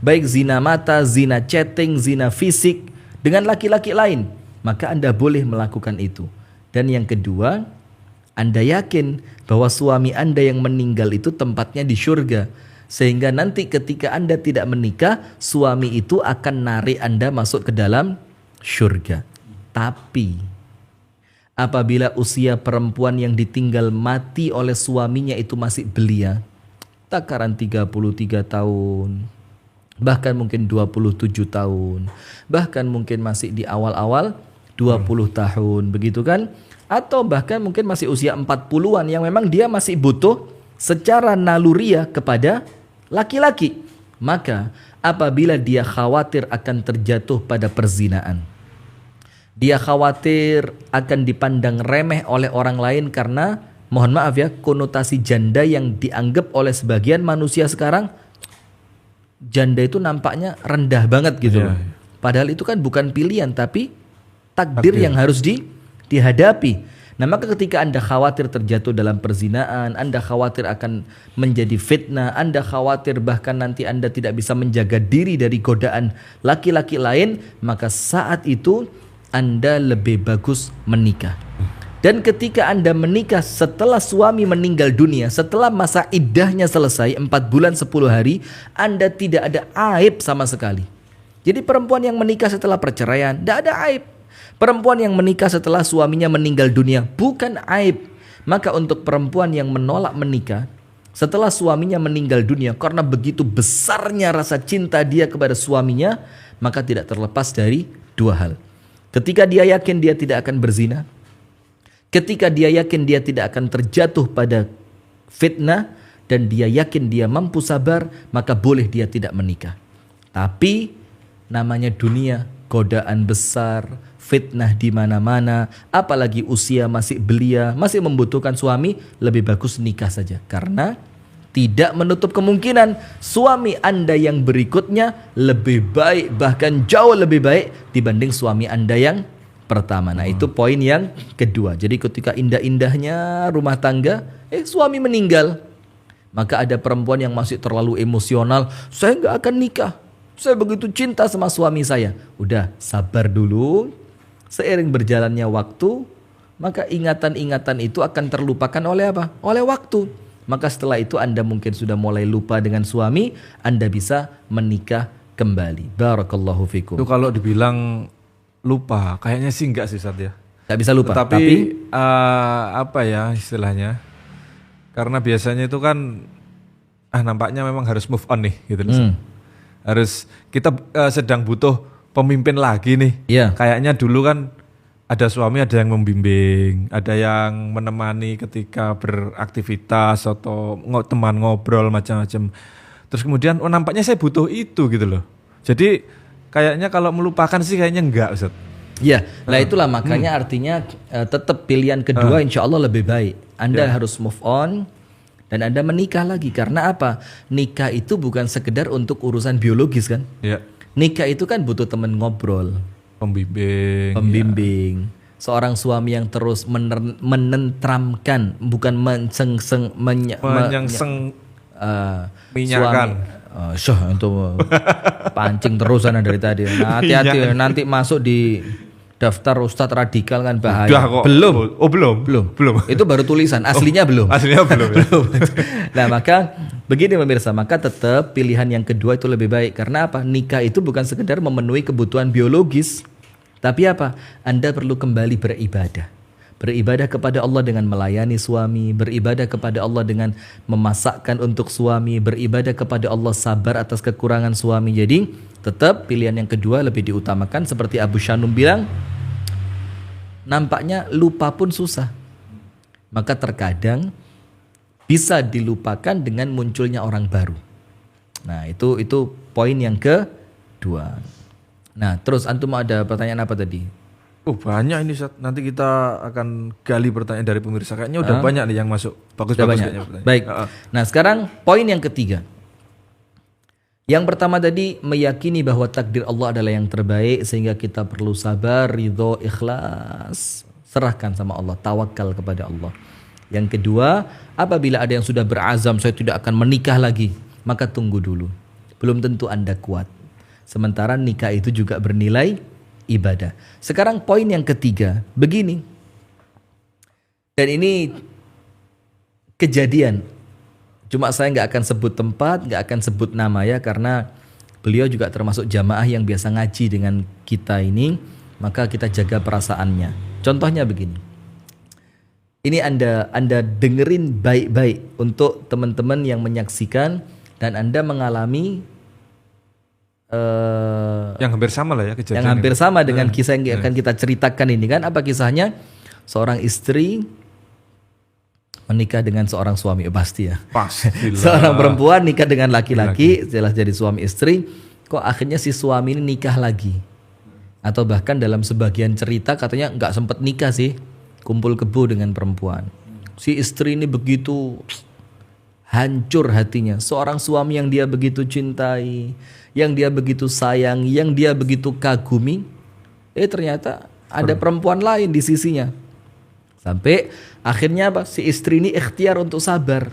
baik zina mata, zina chatting, zina fisik dengan laki-laki lain, maka Anda boleh melakukan itu. Dan yang kedua, Anda yakin bahwa suami Anda yang meninggal itu tempatnya di surga, sehingga nanti ketika Anda tidak menikah, suami itu akan narik Anda masuk ke dalam surga. Tapi apabila usia perempuan yang ditinggal mati oleh suaminya itu masih belia, takaran 33 tahun, bahkan mungkin 27 tahun, bahkan mungkin masih di awal-awal 20 tahun, begitu kan? Atau bahkan mungkin masih usia 40-an yang memang dia masih butuh secara naluriah kepada laki-laki. Maka apabila dia khawatir akan terjatuh pada perzinaan, dia khawatir akan dipandang remeh oleh orang lain karena, mohon maaf ya, konotasi janda yang dianggap oleh sebagian manusia sekarang, janda itu nampaknya rendah banget gitu loh. Padahal itu kan bukan pilihan, tapi takdir yang harus dihadapi. Nah, maka ketika Anda khawatir terjatuh dalam perzinaan, Anda khawatir akan menjadi fitnah, Anda khawatir bahkan nanti Anda tidak bisa menjaga diri dari godaan laki-laki lain, maka saat itu Anda lebih bagus menikah. Dan ketika Anda menikah setelah suami meninggal dunia, setelah masa iddahnya selesai 4 bulan 10 hari, Anda tidak ada aib sama sekali. Jadi perempuan yang menikah setelah perceraian, tidak ada aib. Perempuan yang menikah setelah suaminya meninggal dunia, bukan aib. Maka untuk perempuan yang menolak menikah setelah suaminya meninggal dunia karena begitu besarnya rasa cinta dia kepada suaminya, maka tidak terlepas dari dua hal. Ketika dia yakin dia tidak akan berzina, ketika dia yakin dia tidak akan terjatuh pada fitnah, dan dia yakin dia mampu sabar, maka boleh dia tidak menikah. Tapi namanya dunia, godaan besar, fitnah di mana-mana, apalagi usia masih belia, masih membutuhkan suami, lebih bagus nikah saja. Karena tidak menutup kemungkinan suami Anda yang berikutnya lebih baik, bahkan jauh lebih baik dibanding suami Anda yang pertama. Nah, itu poin yang kedua. Jadi ketika indah-indahnya rumah tangga, suami meninggal, maka ada perempuan yang masih terlalu emosional, saya nggak akan nikah, saya begitu cinta sama suami saya. Udah, sabar dulu. Seiring berjalannya waktu, maka ingatan-ingatan itu akan terlupakan oleh apa? Oleh waktu. Maka setelah itu Anda mungkin sudah mulai lupa dengan suami, Anda bisa menikah kembali. Barakallahu fikum. Itu kalau dibilang lupa, kayaknya sih enggak sih, Ustaz ya. Gak bisa lupa. Tapi apa ya istilahnya? Karena biasanya itu kan nampaknya memang harus move on nih gitu loh. Harus kita sedang butuh pemimpin lagi nih. Iya. Kayaknya dulu kan ada suami, ada yang membimbing, ada yang menemani ketika beraktivitas atau teman ngobrol macam-macam. Terus kemudian nampaknya saya butuh itu gitu loh. Jadi kayaknya kalau melupakan sih kayaknya enggak, Ustaz. Iya, nah itulah makanya artinya tetap pilihan kedua insya Allah lebih baik. Anda harus move on dan Anda menikah lagi. Karena apa? Nikah itu bukan sekedar untuk urusan biologis kan? Iya. Nikah itu kan butuh teman ngobrol, pembimbing. Ya. Seorang suami yang terus menentramkan, bukan menyengseng, menyengseng, minyakan. Itu pancing terusan dari tadi. Nah, hati-hati nanti masuk di daftar Ustadz radikal kan bahaya. Udah kok. Belum. Oh belum. Itu baru tulisan, aslinya belum. Aslinya belum. Ya. Nah, maka begini pemirsa, maka tetap pilihan yang kedua itu lebih baik. Karena apa? Nikah itu bukan sekedar memenuhi kebutuhan biologis, tapi apa? Anda perlu kembali beribadah. Beribadah kepada Allah dengan melayani suami, beribadah kepada Allah dengan memasakkan untuk suami, beribadah kepada Allah sabar atas kekurangan suami. Jadi tetap pilihan yang kedua lebih diutamakan. Seperti Abu Shanum bilang, nampaknya lupa pun susah. Maka terkadang bisa dilupakan dengan munculnya orang baru. Nah, itu poin yang kedua. Nah, terus antum ada pertanyaan apa tadi? Banyak ini, Ustaz. Nanti kita akan gali pertanyaan dari pemirsa. Kayaknya udah banyak nih yang masuk. Bagus-bagus kayaknya pertanyaan. Baik. Nah, sekarang poin yang ketiga. Yang pertama tadi, meyakini bahwa takdir Allah adalah yang terbaik, sehingga kita perlu sabar, ridho, ikhlas. Serahkan sama Allah, tawakal kepada Allah. Yang kedua, apabila ada yang sudah berazam saya tidak akan menikah lagi, maka tunggu dulu. Belum tentu Anda kuat. Sementara nikah itu juga bernilai ibadah. Sekarang poin yang ketiga, begini. Dan ini kejadian. Cuma saya nggak akan sebut tempat, nggak akan sebut nama ya, karena beliau juga termasuk jamaah yang biasa ngaji dengan kita ini, maka kita jaga perasaannya. Contohnya begini. Ini Anda dengerin baik-baik untuk teman-teman yang menyaksikan dan Anda mengalami yang hampir sama lah ya kejadian. Yang hampir sama dengan kisah yang akan kita ceritakan ini kan. Apa kisahnya? Seorang istri menikah dengan seorang suami, pasti ya. Pastilah. Seorang perempuan nikah dengan laki-laki, jelas jadi suami istri. Kok akhirnya si suami ini nikah lagi? Atau bahkan dalam sebagian cerita katanya nggak sempat nikah sih, kumpul kebo dengan perempuan. Si istri ini begitu hancur hatinya. Seorang suami yang dia begitu cintai, yang dia begitu sayang, yang dia begitu kagumi, ternyata ada perempuan lain di sisinya. Sampai akhirnya apa? Si istri ini ikhtiar untuk sabar.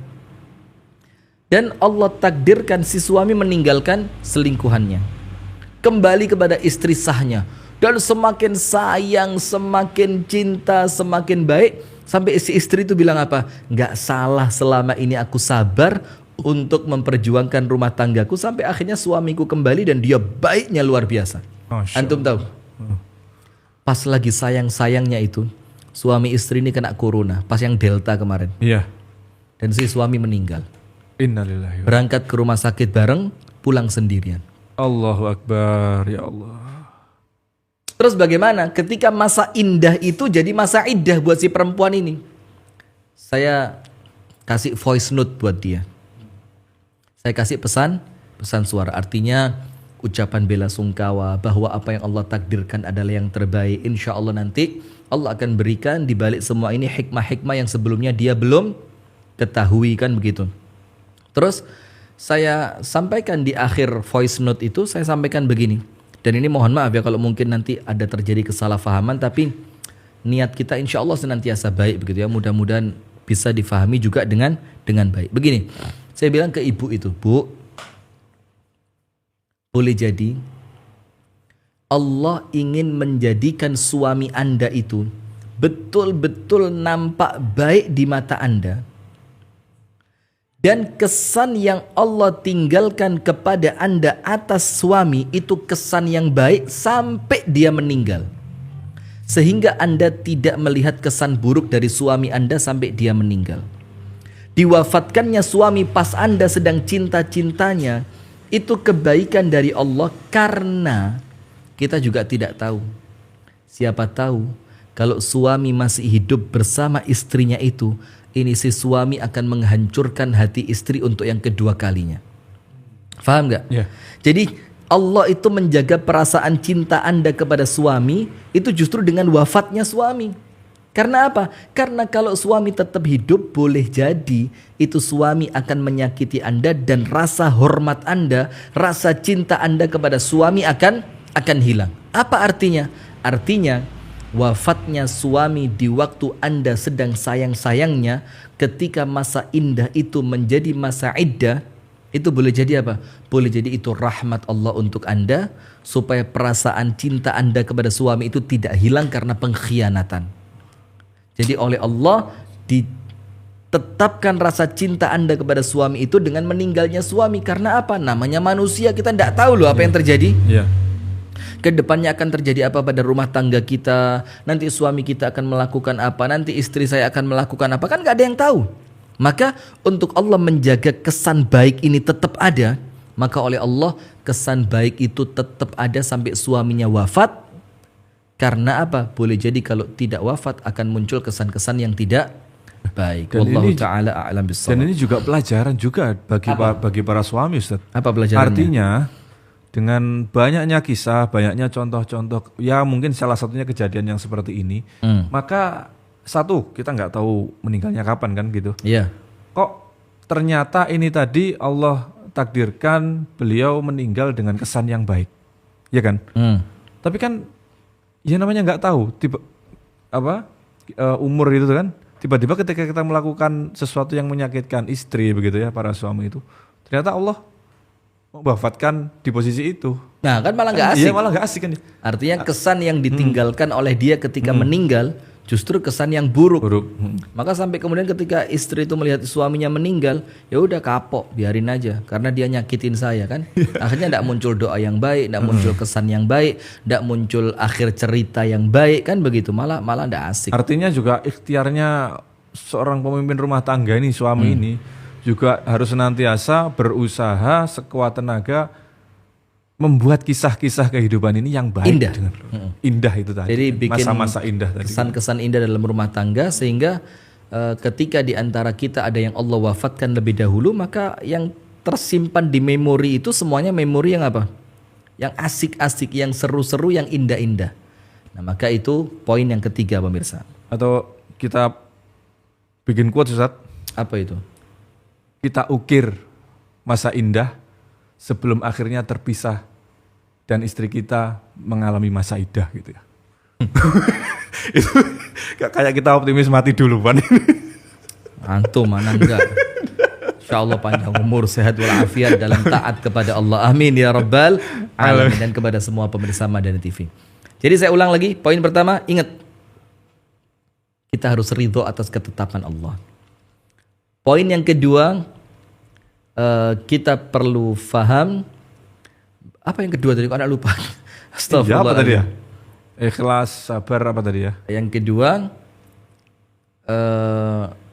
Dan Allah takdirkan si suami meninggalkan selingkuhannya. Kembali kepada istri sahnya. Dan semakin sayang, semakin cinta, semakin baik. Sampai si istri itu bilang apa? Nggak salah selama ini aku sabar untuk memperjuangkan rumah tanggaku. Sampai akhirnya suamiku kembali dan dia baiknya luar biasa. Antum tahu? Pas lagi sayang-sayangnya itu, suami istri ini kena corona. Pas yang Delta kemarin. Iya. Dan si suami meninggal. Innalillahi. Berangkat ke rumah sakit bareng, pulang sendirian. Allahu Akbar, ya Allah. Terus bagaimana ketika masa indah itu jadi masa iddah buat si perempuan ini? Saya kasih voice note buat dia. Saya kasih pesan suara. Artinya ucapan bela sungkawa bahwa apa yang Allah takdirkan adalah yang terbaik. Insya Allah nanti Allah akan berikan di balik semua ini hikmah-hikmah yang sebelumnya dia belum ketahui, kan begitu. Terus saya sampaikan di akhir voice note itu, saya sampaikan begini. Dan ini mohon maaf ya kalau mungkin nanti ada terjadi kesalahpahaman, tapi niat kita insya Allah senantiasa baik begitu ya. Mudah-mudahan bisa difahami juga dengan baik. Begini, saya bilang ke ibu itu, Bu, boleh jadi Allah ingin menjadikan suami Anda itu betul-betul nampak baik di mata Anda. Dan kesan yang Allah tinggalkan kepada Anda atas suami itu kesan yang baik sampai dia meninggal. Sehingga Anda tidak melihat kesan buruk dari suami Anda sampai dia meninggal. Diwafatkannya suami pas Anda sedang cinta-cintanya, itu kebaikan dari Allah karena kita juga tidak tahu. Siapa tahu kalau suami masih hidup bersama istrinya itu, ini si suami akan menghancurkan hati istri untuk yang kedua kalinya. Faham gak? Yeah. Jadi Allah itu menjaga perasaan cinta Anda kepada suami itu justru dengan wafatnya suami. Karena apa? Karena kalau suami tetap hidup, boleh jadi itu suami akan menyakiti Anda dan rasa hormat Anda, rasa cinta Anda kepada suami akan hilang. Apa artinya? Artinya wafatnya suami di waktu Anda sedang sayang-sayangnya, ketika masa indah itu menjadi masa iddah, itu boleh jadi apa? Boleh jadi itu rahmat Allah untuk Anda, supaya perasaan cinta Anda kepada suami itu tidak hilang karena pengkhianatan. Jadi oleh Allah ditetapkan rasa cinta Anda kepada suami itu dengan meninggalnya suami. Karena apa? Namanya manusia, kita tidak tahu loh apa yang terjadi. Yeah. Kedepannya akan terjadi apa pada rumah tangga kita, nanti suami kita akan melakukan apa, nanti istri saya akan melakukan apa, kan gak ada yang tahu. Maka untuk Allah menjaga kesan baik ini tetap ada, maka oleh Allah kesan baik itu tetap ada sampai suaminya wafat. Karena apa? Boleh jadi kalau tidak wafat akan muncul kesan-kesan yang tidak baik. Wallahu ta'ala a'lam bissawab. Dan ini juga pelajaran juga bagi para suami, Ustaz. Apa pelajarannya? Artinya dengan banyaknya kisah, banyaknya contoh-contoh, ya mungkin salah satunya kejadian yang seperti ini, maka satu, kita nggak tahu meninggalnya kapan kan gitu. Iya. Kok ternyata ini tadi Allah takdirkan beliau meninggal dengan kesan yang baik, ya kan? Tapi kan, ya namanya nggak tahu, umur itu kan, tiba-tiba ketika kita melakukan sesuatu yang menyakitkan istri begitu ya, para suami itu, ternyata Allah wafatkan di posisi itu. Nah kan malah nggak asik. Iya, malah nggak asik kan. Artinya kesan yang ditinggalkan oleh dia ketika meninggal justru kesan yang buruk. Maka sampai kemudian ketika istri itu melihat suaminya meninggal, ya udah kapok, biarin aja karena dia nyakitin saya kan. Akhirnya tidak muncul doa yang baik, tidak muncul kesan yang baik, tidak muncul akhir cerita yang baik kan begitu. Malah tidak asik. Artinya juga ikhtiarnya seorang pemimpin rumah tangga ini, suami ini juga harus senantiasa berusaha sekuat tenaga membuat kisah-kisah kehidupan ini yang baik, indah, indah itu tadi. Jadi bikin masa-masa indah tadi. Kesan-kesan indah dalam rumah tangga sehingga ketika di antara kita ada yang Allah wafatkan lebih dahulu, maka yang tersimpan di memori itu semuanya memori yang apa? Yang asik-asik, yang seru-seru, yang indah-indah. Nah maka itu poin yang ketiga pemirsa. Atau kita bikin quotes Ustaz. Apa itu? Kita ukir masa indah sebelum akhirnya terpisah dan istri kita mengalami masa idah gitu ya. Itu kayak kita optimis mati duluan. Antum mana enggak? Insyaallah panjang umur, sehat walafiat dalam taat kepada Allah. Amin ya rabbal alamin, dan kepada semua pemirsa Madani TV. Jadi saya ulang lagi, poin pertama, ingat kita harus ridho atas ketetapan Allah. Poin yang kedua, kita perlu faham. Apa yang kedua tadi? Kok anak lupa? Astagfirullah. Apa tadi ya? Ikhlas, sabar, apa tadi ya? Yang kedua,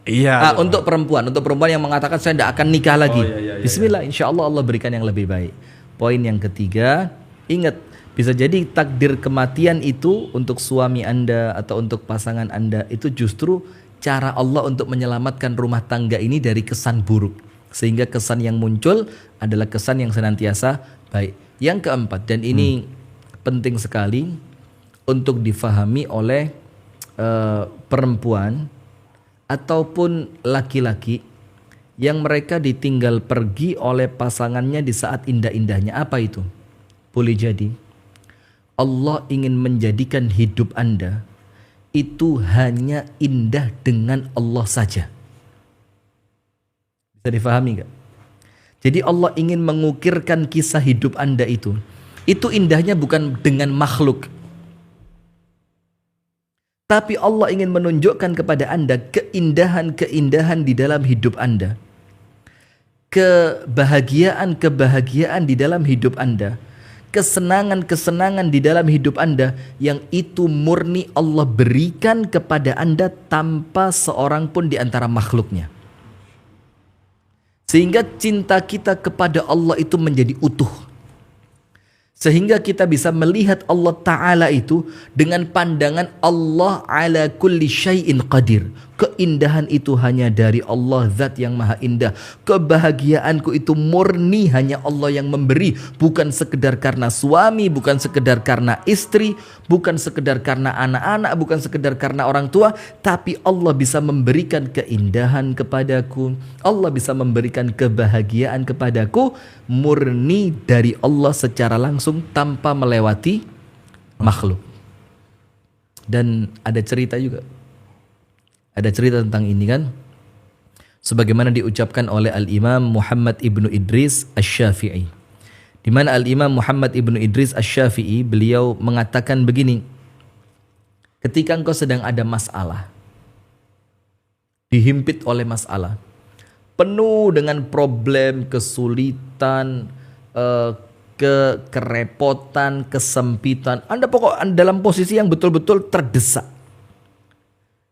iya. untuk perempuan yang mengatakan saya tidak akan nikah lagi. Bismillah, insya Allah Allah berikan yang lebih baik. Poin yang ketiga, ingat bisa jadi takdir kematian itu untuk suami Anda atau untuk pasangan Anda itu justru cara Allah untuk menyelamatkan rumah tangga ini dari kesan buruk. Sehingga kesan yang muncul adalah kesan yang senantiasa baik. Yang keempat, dan ini penting sekali untuk difahami oleh perempuan ataupun laki-laki yang mereka ditinggal pergi oleh pasangannya di saat indah-indahnya. Apa itu? Boleh jadi Allah ingin menjadikan hidup Anda itu hanya indah dengan Allah saja. Bisa difahami gak? Jadi Allah ingin mengukirkan kisah hidup Anda itu. Itu indahnya bukan dengan makhluk. Tapi Allah ingin menunjukkan kepada Anda keindahan-keindahan di dalam hidup Anda. Kebahagiaan-kebahagiaan di dalam hidup Anda. Kesenangan-kesenangan di dalam hidup Anda yang itu murni Allah berikan kepada Anda tanpa seorang pun di antara makhluknya. Sehingga cinta kita kepada Allah itu menjadi utuh. Sehingga kita bisa melihat Allah Ta'ala itu dengan pandangan Allah ala kulli syai'in qadir. Keindahan itu hanya dari Allah, zat yang maha indah. Kebahagiaanku itu murni hanya Allah yang memberi. Bukan sekedar karena suami, bukan sekedar karena istri, bukan sekedar karena anak-anak, bukan sekedar karena orang tua. Tapi Allah bisa memberikan keindahan kepadaku. Allah bisa memberikan kebahagiaan kepadaku murni dari Allah secara langsung tanpa melewati makhluk. Dan ada cerita juga. Ada cerita tentang ini kan. Sebagaimana diucapkan oleh Al-Imam Muhammad ibnu Idris Asy-Syafi'i. Di mana Al-Imam Muhammad ibnu Idris Asy-Syafi'i beliau mengatakan begini. Ketika engkau sedang ada masalah, dihimpit oleh masalah, penuh dengan problem, kesulitan, kerepotan, kesempitan. Anda dalam posisi yang betul-betul terdesak.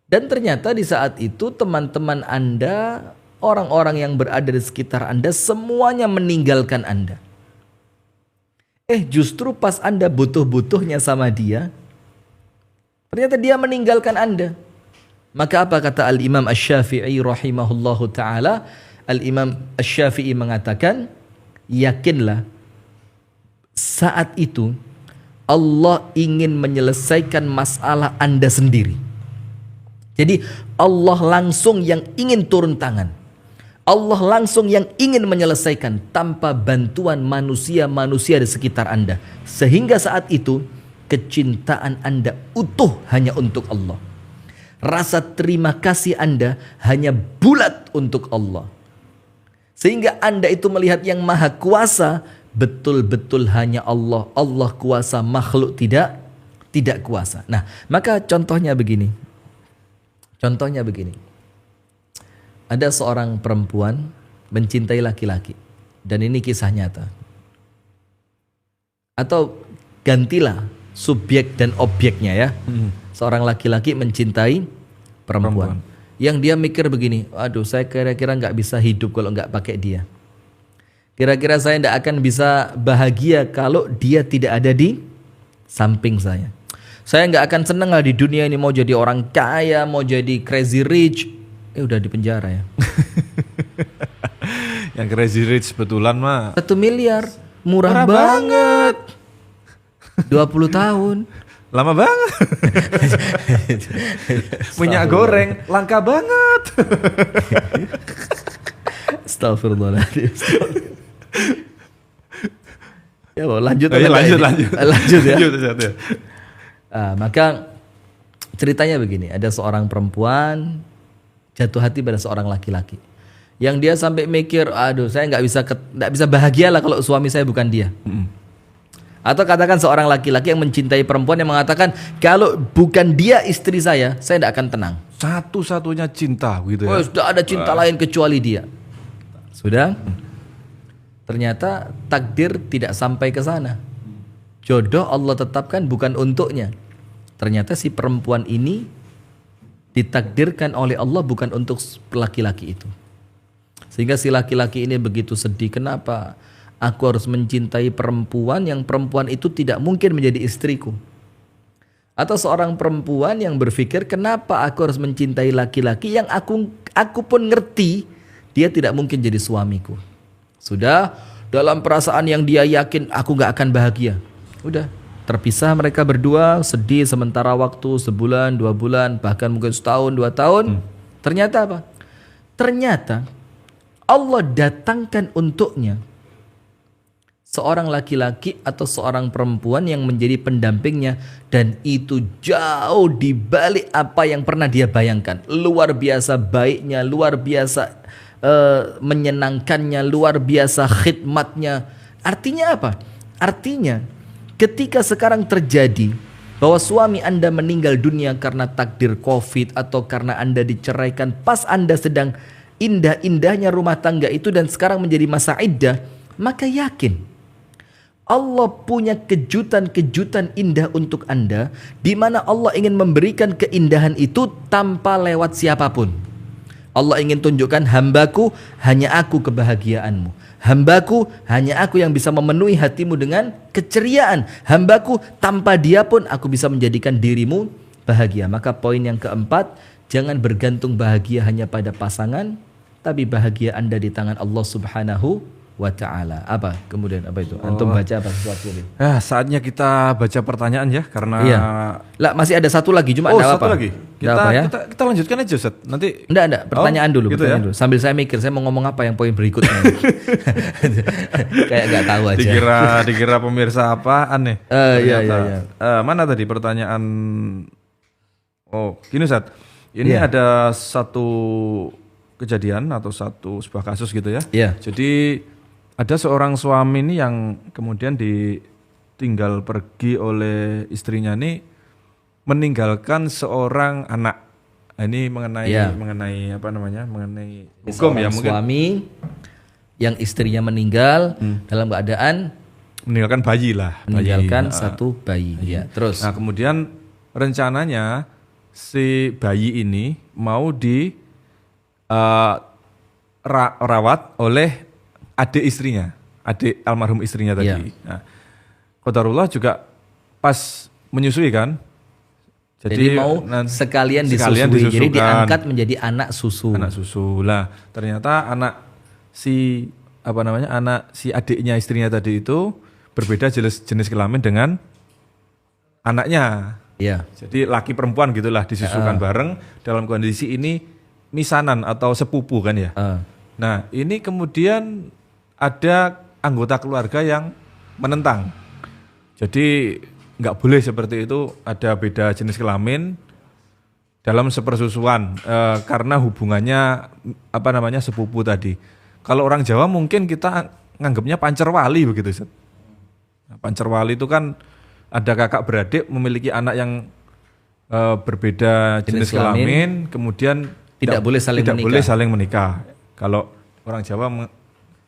Dan ternyata di saat itu teman-teman Anda, orang-orang yang berada di sekitar Anda semuanya meninggalkan Anda. Justru pas Anda butuh-butuhnya sama dia, ternyata dia meninggalkan Anda. Maka apa kata Al-Imam Asy-Syafi'i rahimahullahu ta'ala? Al-Imam Asy-Syafi'i mengatakan, yakinlah saat itu Allah ingin menyelesaikan masalah Anda sendiri. Jadi Allah langsung yang ingin turun tangan. Allah langsung yang ingin menyelesaikan tanpa bantuan manusia-manusia di sekitar Anda. Sehingga saat itu kecintaan Anda utuh hanya untuk Allah. Rasa terima kasih Anda hanya bulat untuk Allah. Sehingga Anda itu melihat yang maha kuasa, betul-betul hanya Allah. Allah kuasa, makhluk tidak kuasa. Nah, maka contohnya begini. Ada seorang perempuan mencintai laki-laki. Dan ini kisah nyata. Atau gantilah subjek dan objeknya ya. Seorang laki-laki mencintai perempuan. Yang dia mikir begini, aduh saya kira-kira nggak bisa hidup kalau nggak pakai dia. Kira-kira saya nggak akan bisa bahagia kalau dia tidak ada di samping saya. Saya nggak akan senang lah di dunia ini, mau jadi orang kaya, mau jadi crazy rich. Udah di penjara ya. Yang crazy rich betulan mah 1 miliar, murah banget. 20 tahun. Lama banget. Minyak goreng langka banget. Astagfirullahaladzim. Ya, lanjut ya. Lanjut ya. Maka ceritanya begini, ada seorang perempuan jatuh hati pada seorang laki-laki. Yang dia sampai mikir, aduh saya nggak bisa bahagia lah kalau suami saya bukan dia. Atau katakan seorang laki-laki yang mencintai perempuan yang mengatakan, kalau bukan dia istri saya tidak akan tenang. Satu-satunya cinta gitu ya. Oh, sudah ada cinta lain kecuali dia. Sudah. Ternyata takdir tidak sampai ke sana. Jodoh Allah tetapkan bukan untuknya. Ternyata si perempuan ini ditakdirkan oleh Allah bukan untuk laki-laki itu. Sehingga si laki-laki ini begitu sedih. Kenapa? Aku harus mencintai perempuan yang perempuan itu tidak mungkin menjadi istriku. Atau seorang perempuan yang berpikir, kenapa aku harus mencintai laki-laki yang aku pun ngerti dia tidak mungkin jadi suamiku. Sudah, dalam perasaan yang dia yakin aku gak akan bahagia. Udah, terpisah mereka berdua, sedih sementara waktu, sebulan, 2 bulan, bahkan mungkin setahun, 2 tahun. Ternyata apa? Ternyata Allah datangkan untuknya seorang laki-laki atau seorang perempuan yang menjadi pendampingnya, dan itu jauh di balik apa yang pernah dia bayangkan. Luar biasa baiknya, luar biasa menyenangkannya, luar biasa khidmatnya. Artinya apa? Artinya ketika sekarang terjadi bahwa suami Anda meninggal dunia karena takdir COVID atau karena Anda diceraikan pas Anda sedang indah-indahnya rumah tangga itu dan sekarang menjadi masa iddah, maka yakin Allah punya kejutan-kejutan indah untuk Anda, di mana Allah ingin memberikan keindahan itu tanpa lewat siapapun. Allah ingin tunjukkan, hambaku hanya aku kebahagiaanmu. Hambaku hanya aku yang bisa memenuhi hatimu dengan keceriaan. Hambaku tanpa dia pun aku bisa menjadikan dirimu bahagia. Maka poin yang keempat, jangan bergantung bahagia hanya pada pasangan, tapi bahagia Anda di tangan Allah Subhanahu wa ta'ala. Apa? Kemudian apa itu? Antum baca apa sesuatu ini? Saatnya kita baca pertanyaan ya, karena Lah, masih ada satu lagi, cuma satu apa? lagi. Kita lanjutkan aja, Ustaz. Nanti enggak, pertanyaan dulu, gitu pertanyaan dulu. Sambil saya mikir, saya mau ngomong apa yang poin berikutnya. Kayak enggak tahu aja. Dikira pemirsa apaan nih? Iya. Mana tadi pertanyaan? Oh, gini Ustaz. Ini ada satu kejadian atau sebuah kasus gitu ya. Iya. Jadi ada seorang suami ini yang kemudian ditinggal pergi oleh istrinya ini, meninggalkan seorang anak. Ini mengenai apa namanya? Mengenai hukum ya, mungkin. Suami yang istrinya meninggal dalam keadaan meninggalkan bayi lah. Meninggalkan satu bayi. Ya, terus. Nah, kemudian rencananya si bayi ini mau rawat oleh adik istrinya, adik almarhum istrinya tadi. Ya. Nah, qadarullah juga pas menyusui kan. Jadi mau sekalian disusui. Jadi diangkat menjadi anak susu. Anak susu. Lah, ternyata anak si adiknya istrinya tadi itu berbeda jenis kelamin dengan anaknya. Iya. Jadi laki perempuan gitulah disusukan bareng dalam kondisi ini misanan atau sepupu kan ya. Nah, ini kemudian ada anggota keluarga yang menentang. Jadi nggak boleh seperti itu, ada beda jenis kelamin dalam sepersusuan karena hubungannya apa namanya sepupu tadi. Kalau orang Jawa mungkin kita nganggapnya pancerwali begitu Ustaz. Nah, pancerwali itu kan ada kakak beradik memiliki anak yang berbeda jenis kelamin, kemudian tidak boleh saling menikah. Kalau orang Jawa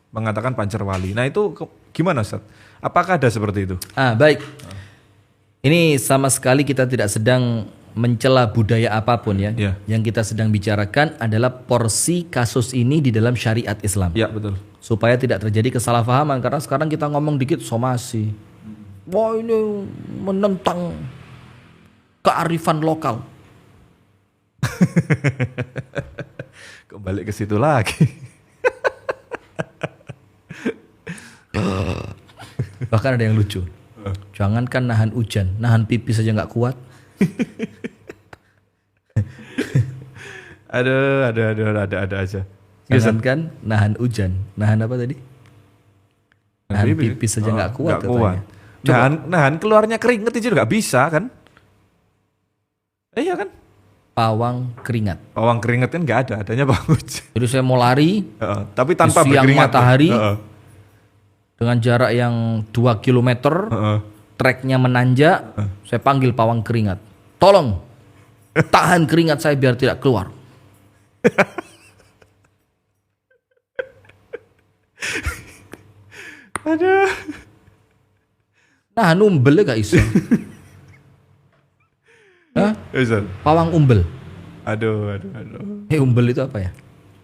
mengatakan pancerwali. Nah itu gimana Ustaz? Apakah ada seperti itu? Baik. Ini sama sekali kita tidak sedang mencela budaya apapun ya. Yang kita sedang bicarakan adalah porsi kasus ini di dalam syariat Islam. Ya betul. Supaya tidak terjadi kesalahpahaman, karena sekarang kita ngomong dikit somasi. Wah ini menentang kearifan lokal. Kembali ke situ lagi. Bahkan ada yang lucu. Jangankan nahan hujan, nahan pipis saja nggak kuat. ada aja. Jangankan nahan hujan, nahan apa tadi? Nahan pipis saja nggak kuat. Nahan keluarnya keringat itu nggak bisa kan? Iya kan? Pawang keringat. Pawang keringat kan nggak ada, adanya pawang hujan. Jadi saya mau lari, tapi tanpa siang berkeringat. Matahari, dengan jarak yang 2 km, treknya menanjak, saya panggil pawang keringat. Tolong, tahan keringat saya biar tidak keluar. Aduh. Nah, umbel gak iso. Hah? Pawang umbel. Aduh. Umbel itu apa ya?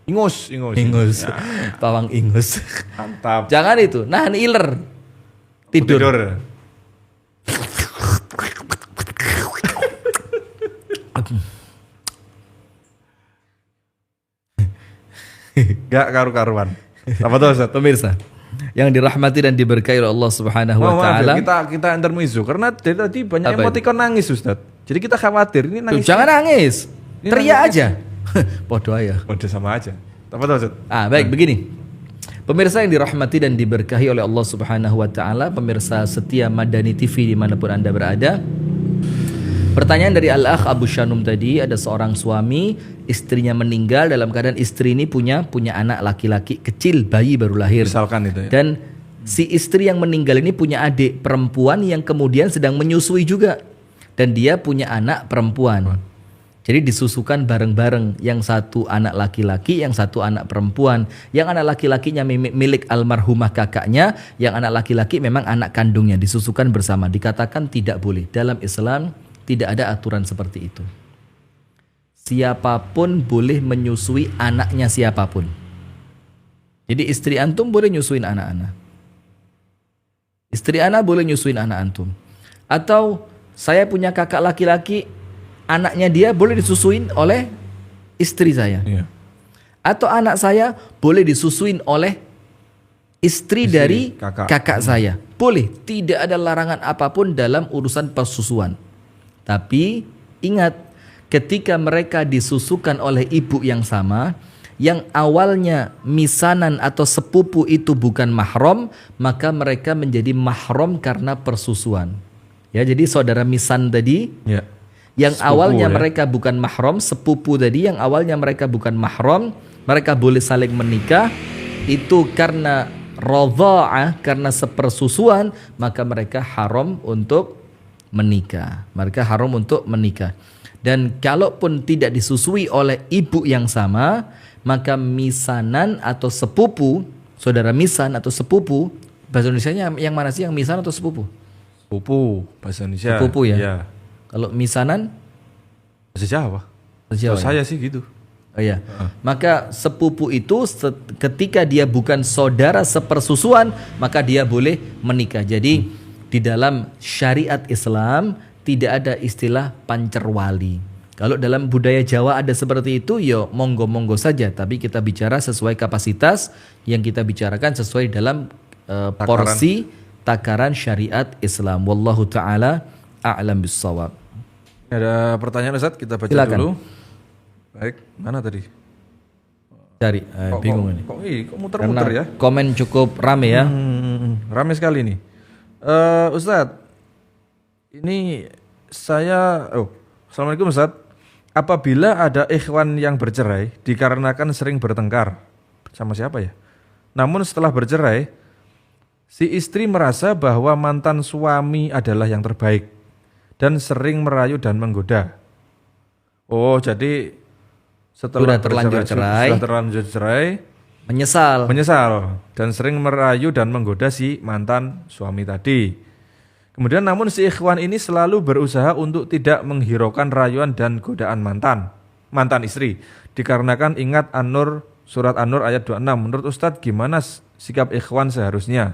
Ingus. Ya. Pawang ingus. Mantap. Jangan itu, nahan iler. Tidur. Gak karu-karuan. Apa tuh Ustaz? Pemirsa yang dirahmati dan diberkahi oleh Allah Subhanahu wa taala. Kita intermezzo karena dari tadi banyak emotikon nangis Ustaz. Jadi kita khawatir ini nangis. Jangan nangis. Teriak aja. Podo aja. Podo sama aja. Apa tuh Ustaz? Baik begini. Pemirsa yang dirahmati dan diberkahi oleh Allah Subhanahu wa taala, pemirsa setia Madani TV dimanapun Anda berada. Pertanyaan dari Al-Akh Abu Shanum tadi, ada seorang suami, istrinya meninggal dalam keadaan istri ini punya anak laki-laki kecil, bayi baru lahir. Misalkan itu ya. Dan si istri yang meninggal ini punya adik perempuan yang kemudian sedang menyusui juga. Dan dia punya anak perempuan. Jadi disusukan bareng-bareng, yang satu anak laki-laki, yang satu anak perempuan. Yang anak laki-lakinya milik almarhumah kakaknya, yang anak laki-laki memang anak kandungnya, disusukan bersama. Dikatakan tidak boleh. Dalam Islam tidak ada aturan seperti itu. Siapapun boleh menyusui anaknya siapapun. Jadi istri antum boleh nyusuin anak-anak. Istri anak boleh nyusuin anak antum. Atau saya punya kakak laki-laki, anaknya dia boleh disusuin oleh istri saya. Iya. Atau anak saya boleh disusuin oleh istri dari kakak saya. Boleh, tidak ada larangan apapun dalam urusan persusuan. Tapi ingat, ketika mereka disusukan oleh ibu yang sama, yang awalnya misanan atau sepupu itu bukan mahram, maka mereka menjadi mahram karena persusuan. Ya, jadi saudara misan tadi, yang sepupu, awalnya mereka bukan mahram, sepupu tadi yang awalnya mereka bukan mahram, mereka boleh saling menikah, itu karena radha'ah, karena sepersusuan, maka mereka haram untuk menikah. Mereka haram untuk menikah. Dan kalaupun tidak disusui oleh ibu yang sama, maka misanan atau sepupu, saudara misan atau sepupu, bahasa Indonesianya yang mana sih, yang misan atau sepupu? Sepupu, bahasa Indonesia. Sepupu ya. Kalau misanan bahasa Jawa. Bahasa saya sih gitu. Oh iya. Maka sepupu itu ketika dia bukan saudara sepersusuan, maka dia boleh menikah. Jadi di dalam syariat Islam tidak ada istilah pancerwali. Kalau dalam budaya Jawa ada seperti itu, ya monggo-monggo saja. Tapi kita bicara sesuai kapasitas yang kita bicarakan sesuai dalam porsi takaran syariat Islam. Wallahu ta'ala a'lam bissawab. Ada pertanyaan Ustaz, kita baca dulu. Baik, mana tadi? Cari, bingung ini. Kok muter-muter ya? Komen cukup rame ya. Rame sekali nih. Ustadz, ini saya, Assalamualaikum Ustadz. apabila ada ikhwan yang bercerai dikarenakan sering bertengkar sama siapa ya? Namun setelah bercerai, si istri merasa bahwa mantan suami adalah yang terbaik dan sering merayu dan menggoda. Oh, jadi setelah sudah terlanjur cerai, menyesal dan sering merayu dan menggoda si mantan suami tadi. Kemudian namun si ikhwan ini selalu berusaha untuk tidak menghiraukan rayuan dan godaan mantan istri. Dikarenakan ingat An-Nur, surat An-Nur ayat 26. Menurut Ustadz gimana sikap ikhwan seharusnya?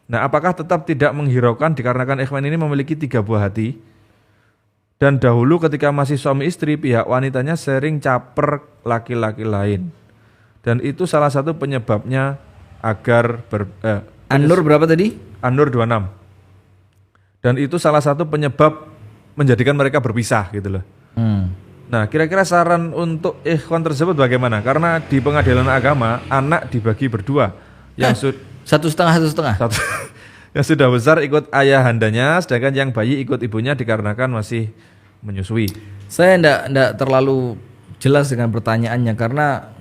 Nah, apakah tetap tidak menghiraukan dikarenakan ikhwan ini memiliki 3 buah hati? Dan dahulu ketika masih suami istri, pihak wanitanya sering caper laki-laki lain. Dan itu salah satu penyebabnya agar An-Nur berapa tadi? An-Nur 26. Dan itu salah satu penyebab menjadikan mereka berpisah gitu loh. Nah, kira-kira saran untuk ikhwan tersebut bagaimana? Karena di pengadilan agama anak dibagi berdua, yang satu setengah. Yang sudah besar ikut ayahandanya, sedangkan yang bayi ikut ibunya dikarenakan masih menyusui. Saya enggak terlalu jelas dengan pertanyaannya karena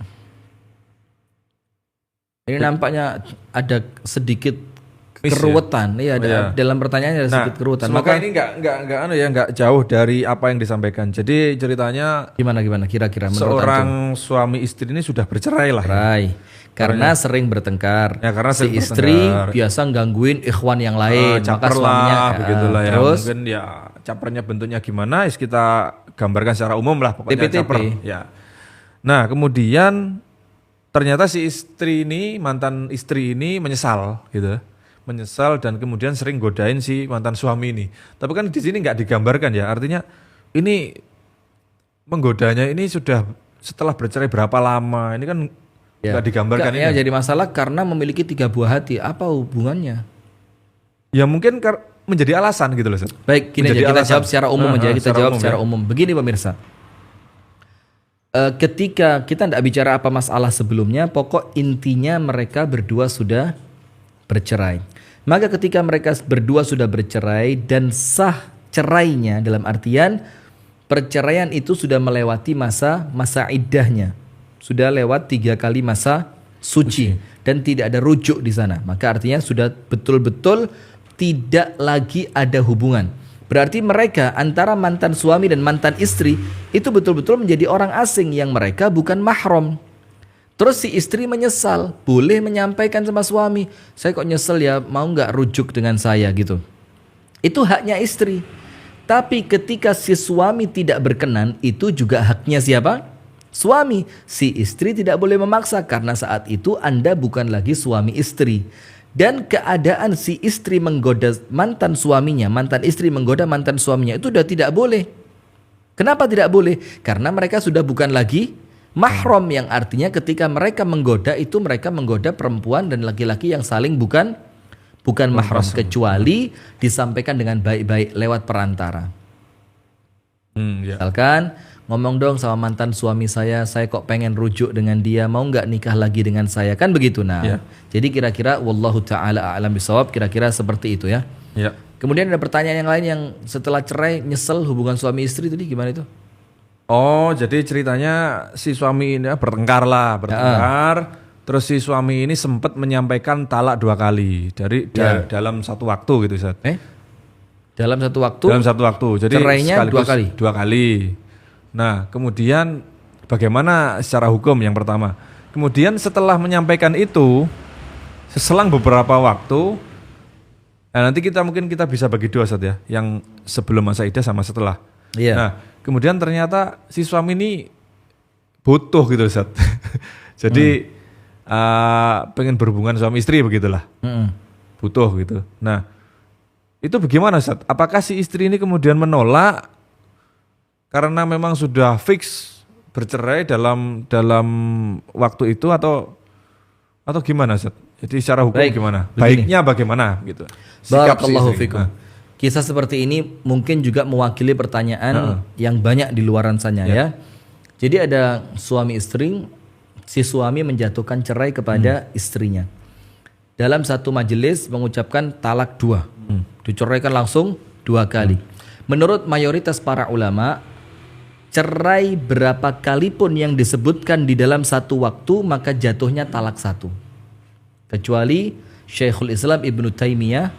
ini nampaknya ada sedikit keruwetan. Iya, dalam pertanyaannya ada sedikit keruwetan. Maka ini enggak jauh dari apa yang disampaikan. Jadi ceritanya gimana kira-kira menurut seorang suami istri ini sudah bercerai lah. Karena sering bertengkar. Ya, karena si istri biasa gangguin ikhwan yang lain, maka suaminya begitulah ya. Terus mungkin ya capernya bentuknya gimana? Kita gambarkan secara umum lah pokoknya caper. Ya. Nah, kemudian ternyata si istri ini, mantan istri ini menyesal gitu. Menyesal dan kemudian sering godain si mantan suami ini. Tapi kan di sini nggak digambarkan ya. Artinya ini menggodanya ini sudah setelah bercerai berapa lama? Ini kan nggak digambarkan ini. Ya, jadi masalah karena memiliki 3 buah hati. Apa hubungannya? Ya mungkin menjadi alasan gitu loh. Baik, gini aja kita jawab secara umum aja. Kita jawab secara umum. Begini pemirsa. Ketika kita tidak bicara apa masalah sebelumnya, pokok intinya mereka berdua sudah bercerai. Maka ketika mereka berdua sudah bercerai dan sah cerainya, dalam artian perceraian itu sudah melewati masa iddahnya, sudah lewat 3 kali masa suci dan tidak ada rujuk di sana, maka artinya sudah betul-betul tidak lagi ada hubungan. Berarti mereka antara mantan suami dan mantan istri itu betul-betul menjadi orang asing yang mereka bukan mahram. Terus si istri menyesal, boleh menyampaikan sama suami, saya kok nyesel ya, mau nggak rujuk dengan saya gitu. Itu haknya istri. Tapi ketika si suami tidak berkenan, itu juga haknya siapa? Suami. Si istri tidak boleh memaksa karena saat itu Anda bukan lagi suami istri. Dan keadaan si istri menggoda mantan suaminya, mantan istri menggoda mantan suaminya itu sudah tidak boleh. Kenapa tidak boleh? Karena mereka sudah bukan lagi mahram, yang artinya ketika mereka menggoda itu mereka menggoda perempuan dan laki-laki yang saling bukan mahram, kecuali disampaikan dengan baik-baik lewat perantara. Misalkan ngomong dong sama mantan suami saya kok pengen rujuk dengan dia, mau nggak nikah lagi dengan saya, kan begitu. Nah, jadi kira-kira wallahu taala a'lam bishawab, kira-kira seperti itu ya. Kemudian ada pertanyaan yang lain yang setelah cerai nyesel hubungan suami istri tadi gimana itu? Oh, jadi ceritanya si suami ini bertengkar. Terus si suami ini sempat menyampaikan talak 2 kali dalam satu waktu gitu, Ustaz. Dalam satu waktu? Dalam satu waktu. Jadi cerainya 2 kali. 2 kali. Nah, kemudian bagaimana secara hukum yang pertama? Kemudian setelah menyampaikan itu, seselang beberapa waktu, nanti mungkin kita bisa bagi 2, Ustaz ya, yang sebelum masa iddah sama setelah. Nah, kemudian ternyata si suami ini butuh gitu, Ustaz. Jadi pengen berhubungan suami istri begitulah. Butuh gitu. Nah, itu bagaimana, Ustaz? Apakah si istri ini kemudian menolak karena memang sudah fix bercerai dalam waktu itu atau gimana, Ustaz? Jadi secara hukum gimana? Baiknya bagaimana gitu? Barakallahu fikum. Kisah seperti ini mungkin juga mewakili pertanyaan yang banyak di luaran sana ya. Jadi ada suami istri, si suami menjatuhkan cerai kepada istrinya. Dalam satu majelis mengucapkan talak 2. Diceraikan langsung 2 kali. Menurut mayoritas para ulama, cerai berapa kali pun yang disebutkan di dalam satu waktu, maka jatuhnya talak satu. Kecuali Syekhul Islam Ibnu Taimiyah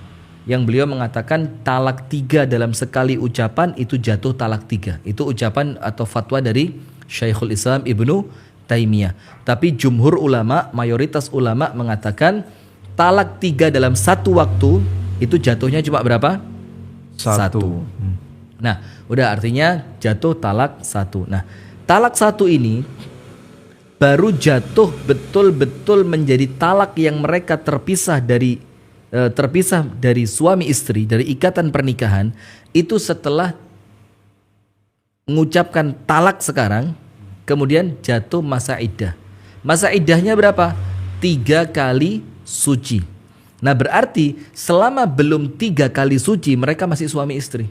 yang beliau mengatakan talak 3 dalam sekali ucapan itu jatuh talak 3. Itu ucapan atau fatwa dari Syekhul Islam Ibnu Taimiyah. Tapi jumhur ulama, mayoritas ulama mengatakan talak 3 dalam satu waktu itu jatuhnya cuma berapa? Satu. Nah, udah artinya jatuh talak 1. Nah, talak 1 ini baru jatuh betul-betul menjadi talak yang mereka terpisah dari suami istri, dari ikatan pernikahan itu setelah mengucapkan talak sekarang, kemudian jatuh masa iddah. Masa iddahnya berapa? 3 kali suci. Nah, berarti selama belum 3 kali suci mereka masih suami istri.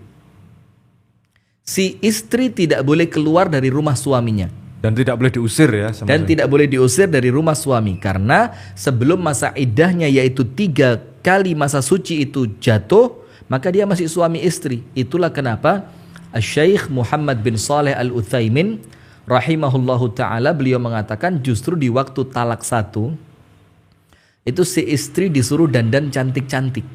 Si istri tidak boleh keluar dari rumah suaminya. Dan tidak boleh diusir ya. Dan tidak boleh diusir dari rumah suami. Karena sebelum masa iddahnya yaitu 3 kali masa suci itu jatuh, maka dia masih suami istri. Itulah kenapa Syekh Muhammad bin Shalih Al-Utsaimin rahimahullahu ta'ala beliau mengatakan justru di waktu talak 1 itu si istri disuruh dandan cantik-cantik.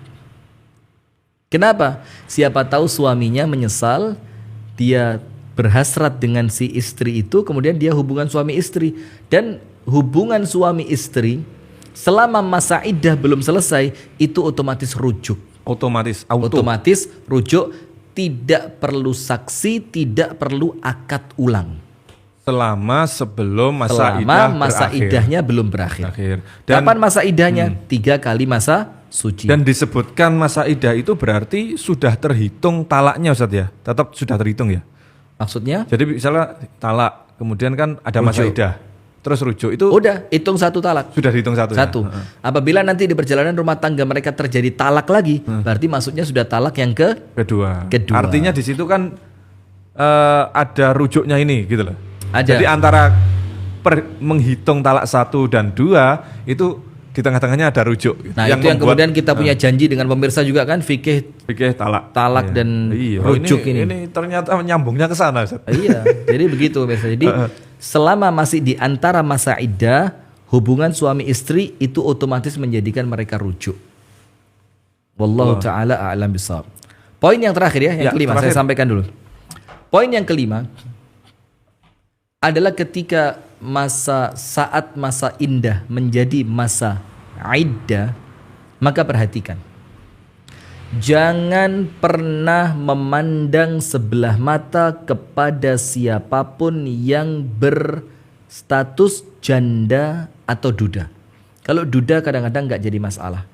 Kenapa? Siapa tahu suaminya menyesal, dia berhasrat dengan si istri itu, kemudian dia hubungan suami istri. Dan hubungan suami istri selama masa iddah belum selesai itu otomatis rujuk. Otomatis rujuk, tidak perlu saksi, tidak perlu akad ulang. Selama sebelum masa iddahnya belum berakhir. Dan, kapan masa iddahnya? 3 kali masa suci. Dan disebutkan masa iddah itu berarti sudah terhitung talaknya Ustaz ya? Tetap sudah terhitung ya? Maksudnya? Jadi misalnya talak, kemudian kan ada rujuk. Masa iddah, terus rujuk itu udah hitung 1 talak. Sudah dihitung 1 ya? Apabila nanti di perjalanan rumah tangga mereka terjadi talak lagi, berarti maksudnya sudah talak yang kedua. Artinya di situ kan ada rujuknya ini gitu loh. Ada. Jadi antara menghitung talak 1 dan 2 itu di tengah-tengahnya ada rujuk. Nah, yang itu yang kemudian kita punya janji dengan pemirsa juga kan, fikih talak iya. dan rujuk ini. Ini ternyata nyambungnya ke sana, Ustaz. Iya, jadi begitu pemirsa. Jadi selama masih di antara masa iddah, hubungan suami istri itu otomatis menjadikan mereka rujuk. Wallahu taala a'lam bishawab. Poin yang terakhir yang kelima saya sampaikan dulu. Poin yang kelima adalah ketika saat masa indah menjadi masa iddah, maka perhatikan. Jangan pernah memandang sebelah mata kepada siapapun yang berstatus janda atau duda. Kalau duda kadang-kadang nggak jadi masalah.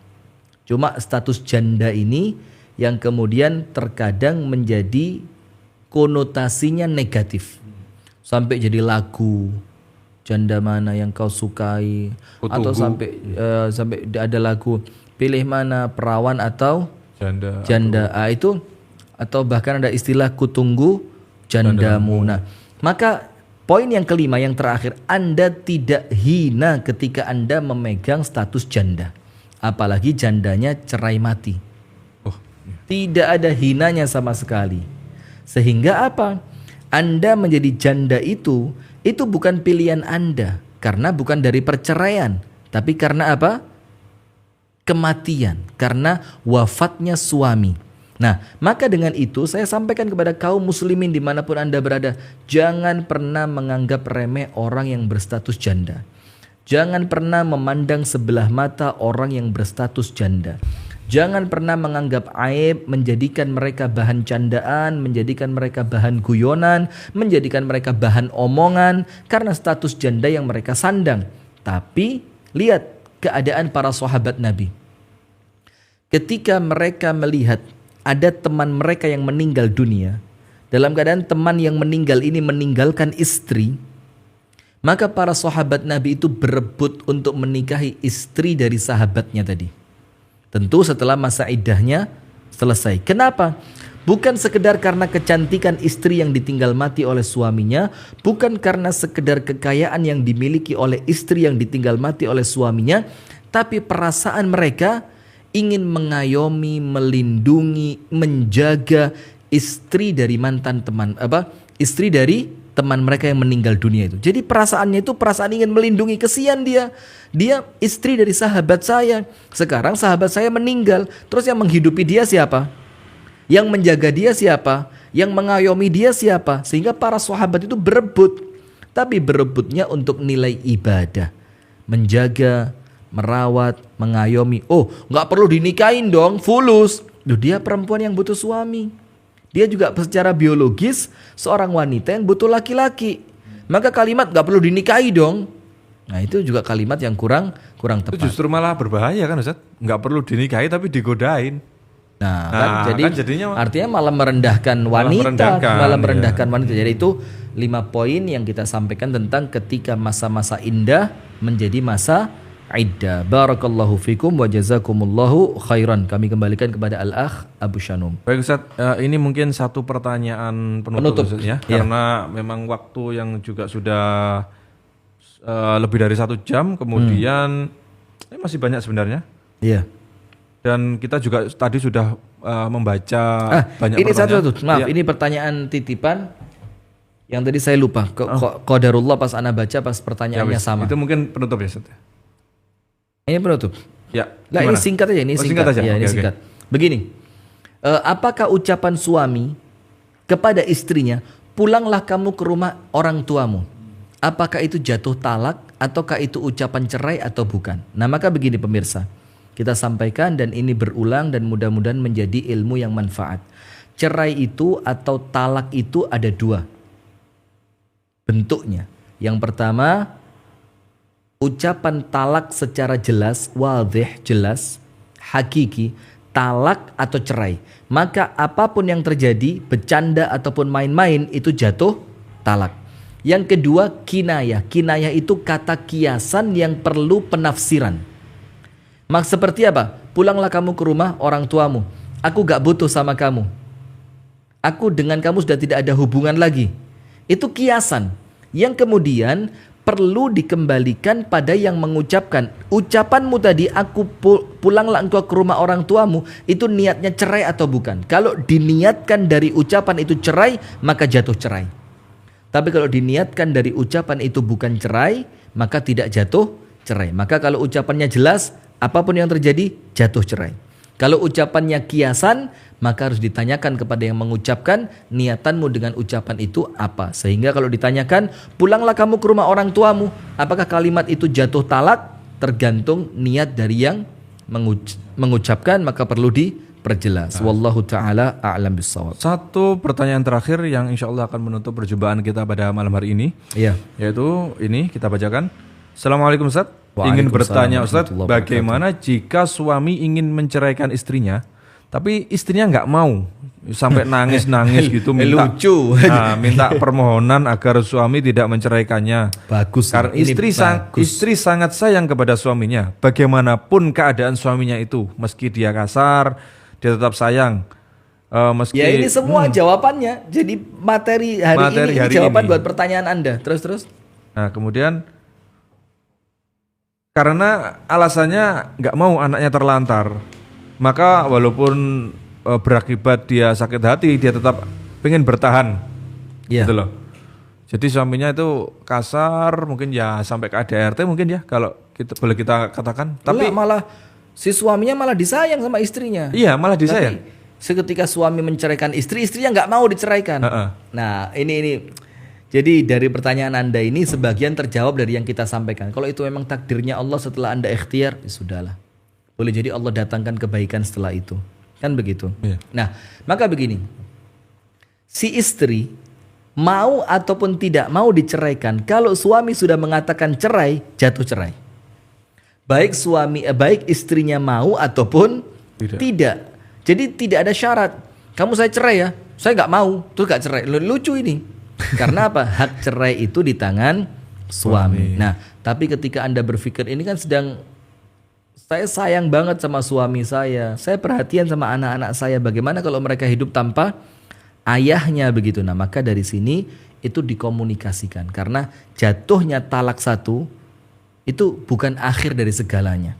Cuma status janda ini yang kemudian terkadang menjadi konotasinya negatif. Sampai jadi lagu, janda mana yang kau sukai, atau sampai ada lagu pilih mana perawan atau janda. Itu atau bahkan ada istilah kutunggu jandamu. Nah, maka poin yang kelima yang terakhir, Anda tidak hina ketika Anda memegang status janda, apalagi jandanya cerai mati. Tidak ada hinanya sama sekali. Sehingga apa? Anda menjadi janda itu bukan pilihan Anda, karena bukan dari perceraian, tapi karena apa? Kematian, karena wafatnya suami. Nah, maka dengan itu saya sampaikan kepada kaum muslimin dimanapun Anda berada, jangan pernah menganggap remeh orang yang berstatus janda. Jangan pernah memandang sebelah mata orang yang berstatus janda. Jangan pernah menganggap aib, menjadikan mereka bahan candaan, menjadikan mereka bahan guyonan, menjadikan mereka bahan omongan karena status janda yang mereka sandang. Tapi lihat keadaan para sahabat Nabi. Ketika mereka melihat ada teman mereka yang meninggal dunia, dalam keadaan teman yang meninggal ini meninggalkan istri, maka para sahabat Nabi itu berebut untuk menikahi istri dari sahabatnya tadi. Tentu setelah masa iddahnya selesai. Kenapa? Bukan sekedar karena kecantikan istri yang ditinggal mati oleh suaminya, bukan karena sekedar kekayaan yang dimiliki oleh istri yang ditinggal mati oleh suaminya, tapi perasaan mereka ingin mengayomi, melindungi, menjaga istri dari mantan teman istri dari teman mereka yang meninggal dunia itu. Jadi perasaannya itu perasaan ingin melindungi, kesian dia. Dia istri dari sahabat saya. Sekarang sahabat saya meninggal. Terus yang menghidupi dia siapa? Yang menjaga dia siapa? Yang mengayomi dia siapa? Sehingga para sahabat itu berebut. Tapi berebutnya untuk nilai ibadah. Menjaga, merawat, mengayomi. Oh, gak perlu dinikahin dong, fulus. Duh, dia perempuan yang butuh suami. Dia juga secara biologis seorang wanita yang butuh laki-laki. Maka kalimat gak perlu dinikahi dong. Nah itu juga kalimat yang kurang tepat. Itu justru malah berbahaya kan Ustaz? Gak perlu dinikahi tapi digodain. Nah, kan jadinya artinya malah merendahkan wanita. Jadi itu 5 poin yang kita sampaikan tentang ketika masa-masa indah menjadi masa iddah. Barakallahu fikum wa jazakumullahu khairan. Kami kembalikan kepada Al-Akh Abu Shanum. Baik Ustaz, ini mungkin satu pertanyaan penutup. Ustaz, ya. Karena memang waktu yang juga sudah lebih dari 1 jam, kemudian ini masih banyak sebenarnya. Iya. Dan kita juga tadi sudah membaca banyak ini pertanyaan. Maaf, ini pertanyaan titipan yang tadi saya lupa. Qadarullah pas ana baca pas pertanyaannya sama. Itu mungkin penutup ya Ustaz. Ini penutup. Ya. Nah, ini singkat aja, singkat aja. Ya, ini singkat. Begini. Apakah ucapan suami kepada istrinya, "Pulanglah kamu ke rumah orang tuamu." Apakah itu jatuh talak ataukah itu ucapan cerai atau bukan? Nah, maka begini pemirsa. Kita sampaikan dan ini berulang dan mudah-mudahan menjadi ilmu yang manfaat. Cerai itu atau talak itu ada 2 bentuknya. Yang pertama, ucapan talak secara jelas, wadih, jelas, hakiki, talak atau cerai. Maka apapun yang terjadi, bercanda ataupun main-main itu jatuh talak. Yang kedua, kinayah. Kinayah itu kata kiasan yang perlu penafsiran. Seperti apa? Pulanglah kamu ke rumah orang tuamu. Aku gak butuh sama kamu. Aku dengan kamu sudah tidak ada hubungan lagi. Itu kiasan. Yang kemudian perlu dikembalikan pada yang mengucapkan. Ucapanmu tadi, aku pulanglah engkau ke rumah orang tuamu, itu niatnya cerai atau bukan? Kalau diniatkan dari ucapan itu cerai, maka jatuh cerai. Tapi kalau diniatkan dari ucapan itu bukan cerai, maka tidak jatuh cerai. Maka kalau ucapannya jelas, apapun yang terjadi, jatuh cerai. Kalau ucapannya kiasan, maka harus ditanyakan kepada yang mengucapkan, niatanmu dengan ucapan itu apa. Sehingga kalau ditanyakan, pulanglah kamu ke rumah orang tuamu, apakah kalimat itu jatuh talak? Tergantung niat dari yang mengucapkan, maka perlu diperjelas. Wallahu ta'ala a'lam bissawab. Satu pertanyaan terakhir yang insya Allah akan menutup perjumpaan kita pada malam hari ini. Iya. Yaitu ini kita bacakan. Assalamualaikum Ustaz. Ingin bertanya Ustaz, bagaimana jika suami ingin menceraikan istrinya, tapi istrinya nggak mau, sampai nangis-nangis gitu, minta permohonan agar suami tidak menceraikannya. Bagus. Karena istri sangat sayang kepada suaminya. Bagaimanapun keadaan suaminya itu, meski dia kasar, dia tetap sayang. Ya ini semua jawabannya. Jadi materi hari ini jawaban buat pertanyaan Anda. Terus. Nah kemudian, karena alasannya nggak mau anaknya terlantar, maka walaupun berakibat dia sakit hati, dia tetap pengen bertahan, gitu loh. Jadi suaminya itu kasar, mungkin ya sampai ke ADRT mungkin ya, kalau boleh kita katakan. Tapi malah si suaminya malah disayang sama istrinya. Iya, malah disayang. Tapi seketika suami menceraikan istri, istrinya nggak mau diceraikan. Nah ini. Jadi dari pertanyaan Anda ini sebagian terjawab dari yang kita sampaikan. Kalau itu memang takdirnya Allah setelah Anda ikhtiar, ya sudahlah. Boleh jadi Allah datangkan kebaikan setelah itu. Kan begitu. Yeah. Nah, maka begini. Si istri mau ataupun tidak mau diceraikan, kalau suami sudah mengatakan cerai, jatuh cerai. Baik istrinya mau ataupun tidak. Jadi tidak ada syarat. Kamu saya cerai ya, saya nggak mau, terus nggak cerai. Lucu ini. Karena apa? Hak cerai itu di tangan suami. Nah, tapi ketika Anda berpikir ini kan saya sayang banget sama suami saya perhatian sama anak-anak saya, bagaimana kalau mereka hidup tanpa ayahnya begitu. Nah, maka dari sini itu dikomunikasikan, karena jatuhnya talak satu itu bukan akhir dari segalanya.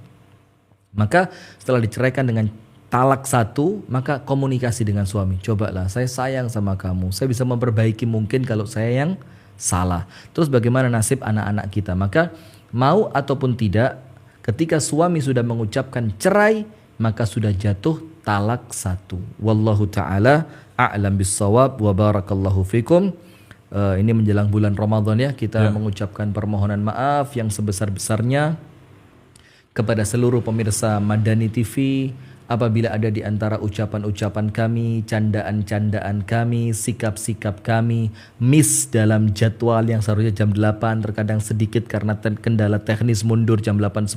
Maka setelah diceraikan dengan talak 1, maka komunikasi dengan suami. Cobalah, saya sayang sama kamu. Saya bisa memperbaiki mungkin kalau saya yang salah. Terus bagaimana nasib anak-anak kita? Maka mau ataupun tidak, ketika suami sudah mengucapkan cerai, maka sudah jatuh talak 1. Wallahu ta'ala a'lam bissawab wa barakallahu fikum. Ini menjelang bulan Ramadan ya, kita mengucapkan permohonan maaf yang sebesar-besarnya kepada seluruh pemirsa Madani TV apabila ada di antara ucapan-ucapan kami, candaan-candaan kami, sikap-sikap kami miss dalam jadwal yang seharusnya jam 8 terkadang sedikit karena kendala teknis mundur jam 8.10,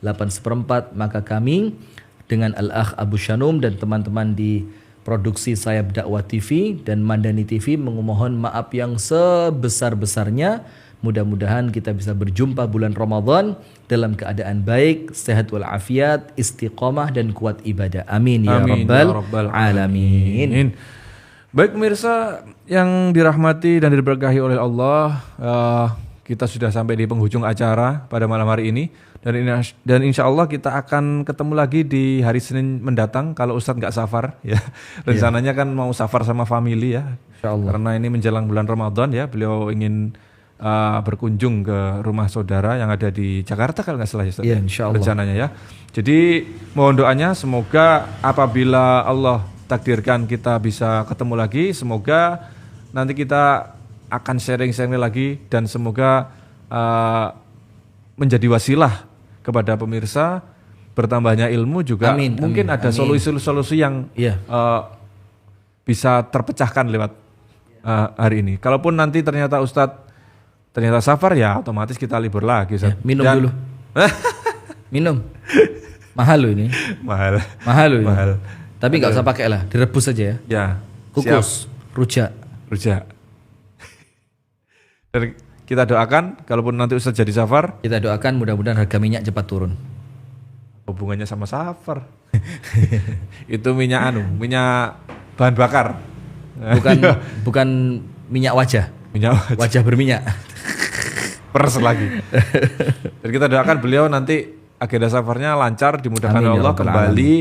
8.15, maka kami dengan Al-Akh Abu Shanum dan teman-teman di produksi Sayap Dakwah TV dan Madani TV memohon maaf yang sebesar-besarnya. Mudah-mudahan kita bisa berjumpa bulan Ramadan dalam keadaan baik, sehat walafiat, istiqomah dan kuat ibadah. Amin ya rabbal alamin. Baik pemirsa yang dirahmati dan diberkahi oleh Allah, kita sudah sampai di penghujung acara pada malam hari ini. Dan insya Allah kita akan ketemu lagi di hari Senin mendatang kalau Ustadz nggak safar ya. Rencananya kan mau safar sama family ya. Insya Allah. Karena ini menjelang bulan Ramadan ya, beliau ingin berkunjung ke rumah saudara yang ada di Jakarta kalau nggak salah ya Ustadz. Iya, insya Allah. Rencananya ya. Jadi mohon doanya semoga apabila Allah takdirkan kita bisa ketemu lagi, semoga nanti kita akan sharing-sharing lagi dan semoga menjadi wasilah kepada pemirsa bertambahnya ilmu juga. Mungkin ada solusi-solusi yang bisa terpecahkan lewat hari ini. Kalaupun nanti ternyata Ustadz ternyata safar ya otomatis kita libur lagi. Ya, minum dulu. Minum. Mahal loh ini. Mahal loh ini. Mahal. Tapi nggak usah pakai lah, direbus aja ya. Ya. Kukus, rujak. Dan kita doakan kalaupun nanti Ustadz jadi safar, kita doakan mudah-mudahan harga minyak cepat turun. Hubungannya sama safar. Itu minyak minyak bahan bakar. Bukan minyak wajah. Wajah berminyak. Peres lagi. Dan kita doakan beliau nanti agenda safarnya lancar, dimudahkan oleh Allah, kembali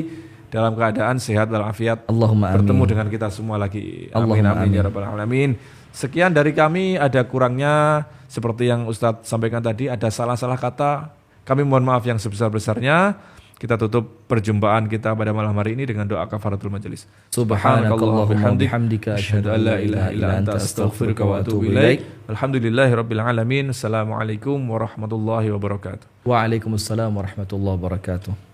dalam keadaan sehat walafiat. Allahumma bertemu amin. dengan kita semua lagi. Amin amin ya rabbal alamin. Sekian dari kami, ada kurangnya seperti yang Ustadz sampaikan tadi, ada salah-salah kata, kami mohon maaf yang sebesar-besarnya. Kita tutup perjumpaan kita pada malam hari ini dengan doa kafaratul majelis. Subhanakallahumma bihamdika asyhadu an la ilaha illa anta astaghfiruka wa atubu ilaik. Alhamdulillahirabbil alamin. Assalamualaikum warahmatullahi wabarakatuh. Waalaikumsalam warahmatullahi wabarakatuh.